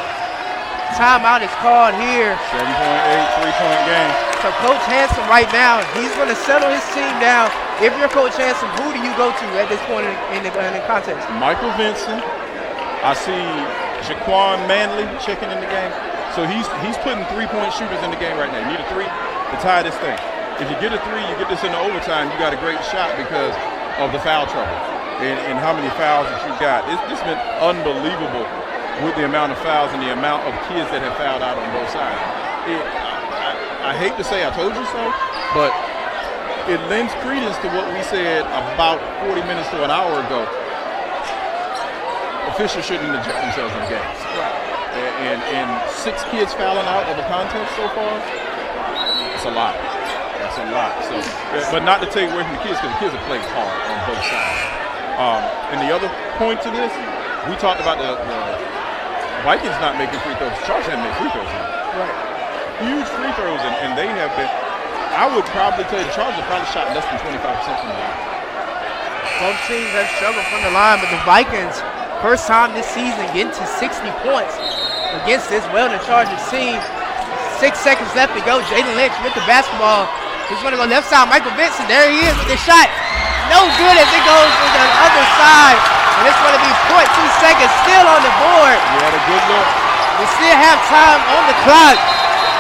timeout is called here. 7.8 3-point game. So Coach Handsome right now, he's going to settle his team down. If you're Coach Handsome, who do you go to at this point in the contest? Michael Vincent. I see Jaquan Manley checking in the game. So he's putting 3-point shooters in the game right now. You need a 3 to tie this thing. If you get a 3, you get this into overtime, you got a great shot because of the foul trouble and how many fouls that you got. It's been unbelievable with the amount of fouls and the amount of kids that have fouled out on both sides. I hate to say I told you so, but it lends credence to what we said about 40 minutes to an hour ago. Officials shouldn't inject themselves in games. And 6 kids fouling out of a contest so far, it's a lot. That's a lot. So, but not to take away from the kids, because the kids have played hard on both sides. And the other point to this, we talked about the Vikings not making free throws. Chargers haven't made free throws now. Right. Huge free throws, and they have been. I would probably tell you the Chargers have probably shot less than 25% from the line. Both teams have struggled from the line, but the Vikings, first time this season, getting to 60 points against this Weldon Chargers team. 6 seconds left to go. Jalen Lynch with the basketball. He's going to go left side. Michael Vincent, there he is with the shot. No good as it goes to the other side. And it's going to be 0.2 seconds still on the board. You had a good look. We still have time on the clock.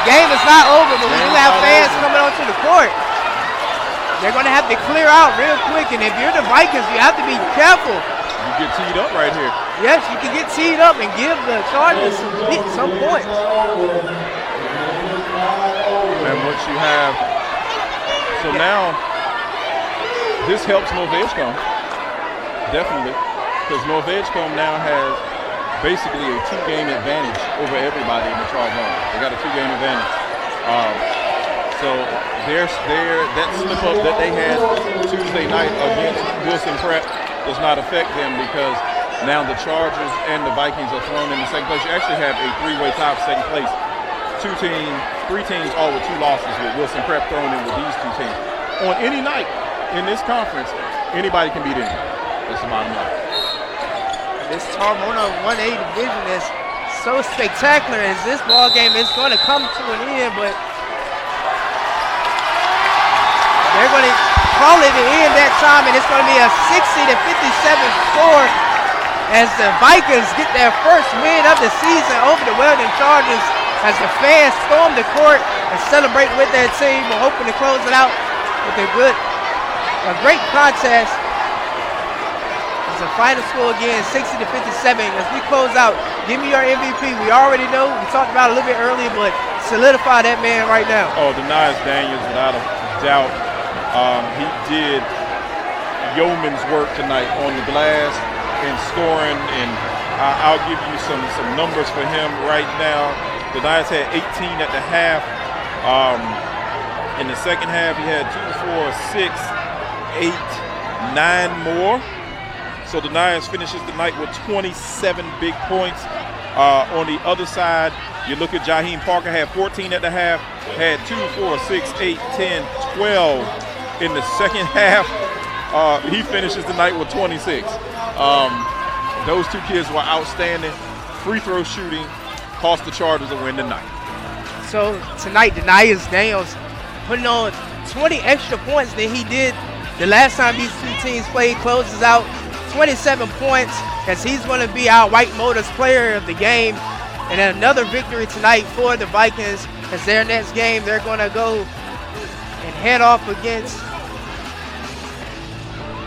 Game is not over, but we do have fans coming onto the court. They're going to have to clear out real quick, and if you're the Vikings, you have to be careful. You get teed up right here. Yes, you can get teed up and give the Chargers some points. And what you have, so now this helps North Edgecombe, definitely, because North Edgecombe now has basically a 2-game advantage over everybody in the Chargers. They got a 2-game advantage. So that slip up that they had Tuesday night against Wilson Prep does not affect them, because now the Chargers and the Vikings are thrown in the second place. You actually have a 3-way tie for second place. 3 teams all with 2 losses, with Wilson Prep thrown in with these 2 teams. On any night in this conference, anybody can beat anybody. That's the bottom line. This Tarmona 1A division is so spectacular as this ball game is going to come to an end, but they're going to call it the end that time, and it's going to be a 60-57 score as the Vikings get their first win of the season over the Weldon Chargers, as the fans storm the court and celebrate with their team. We're hoping to close it out with a great contest. The final score again, 60-57. As we close out, give me your MVP. We already know, we talked about it a little bit earlier, but solidify that man right now. Oh, Denias Daniels, without a doubt. He did yeoman's work tonight on the glass. in scoring, and I'll give you some numbers for him right now. The Knights had 18 at the half. In the second half, he had 2, 4, 6, 8, 9 more. So the Knights finishes the night with 27 big points. On the other side, you look at Jaheim Parker, had 14 at the half, had 2, 4, 6, 8, 10, 12 in the second half. He finishes the night with 26. Those two kids were outstanding. Free throw shooting cost the Chargers a win tonight. So tonight, Denias Daniels putting on 20 extra points than he did the last time these two teams played. Closes out 27 points, as he's going to be our White Motors player of the game. And then another victory tonight for the Vikings, as their next game they're going to go and head off against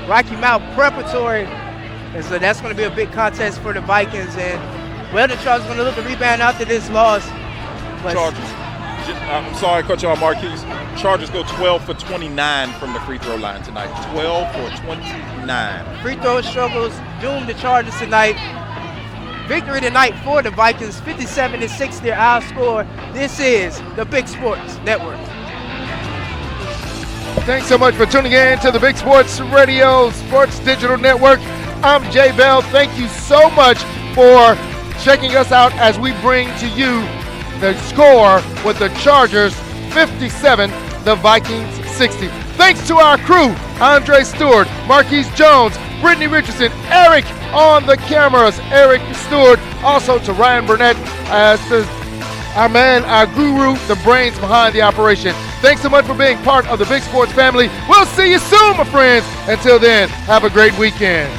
Rocky Mount Preparatory. And so that's going to be a big contest for the Vikings. And Weldon Chargers going to look to rebound after this loss. But Chargers, I'm sorry to cut you off, Marquise. Chargers go 12 for 29 from the free throw line tonight. 12 for 29. Free throw struggles doomed the Chargers tonight. Victory tonight for the Vikings, 57-6 their our score. This is the Big Sports Network. Thanks so much for tuning in to the Big Sports Radio Sports Digital Network. I'm Jay Bell. Thank you so much for checking us out as we bring to you the score with the Chargers 57, the Vikings 60. Thanks to our crew, Andre Stewart, Marquise Jones, Brittany Richardson, Eric on the cameras, Eric Stewart, also to Ryan Burnett as our man, our guru, the brains behind the operation. Thanks so much for being part of the Big Sports family. We'll see you soon, my friends. Until then, have a great weekend.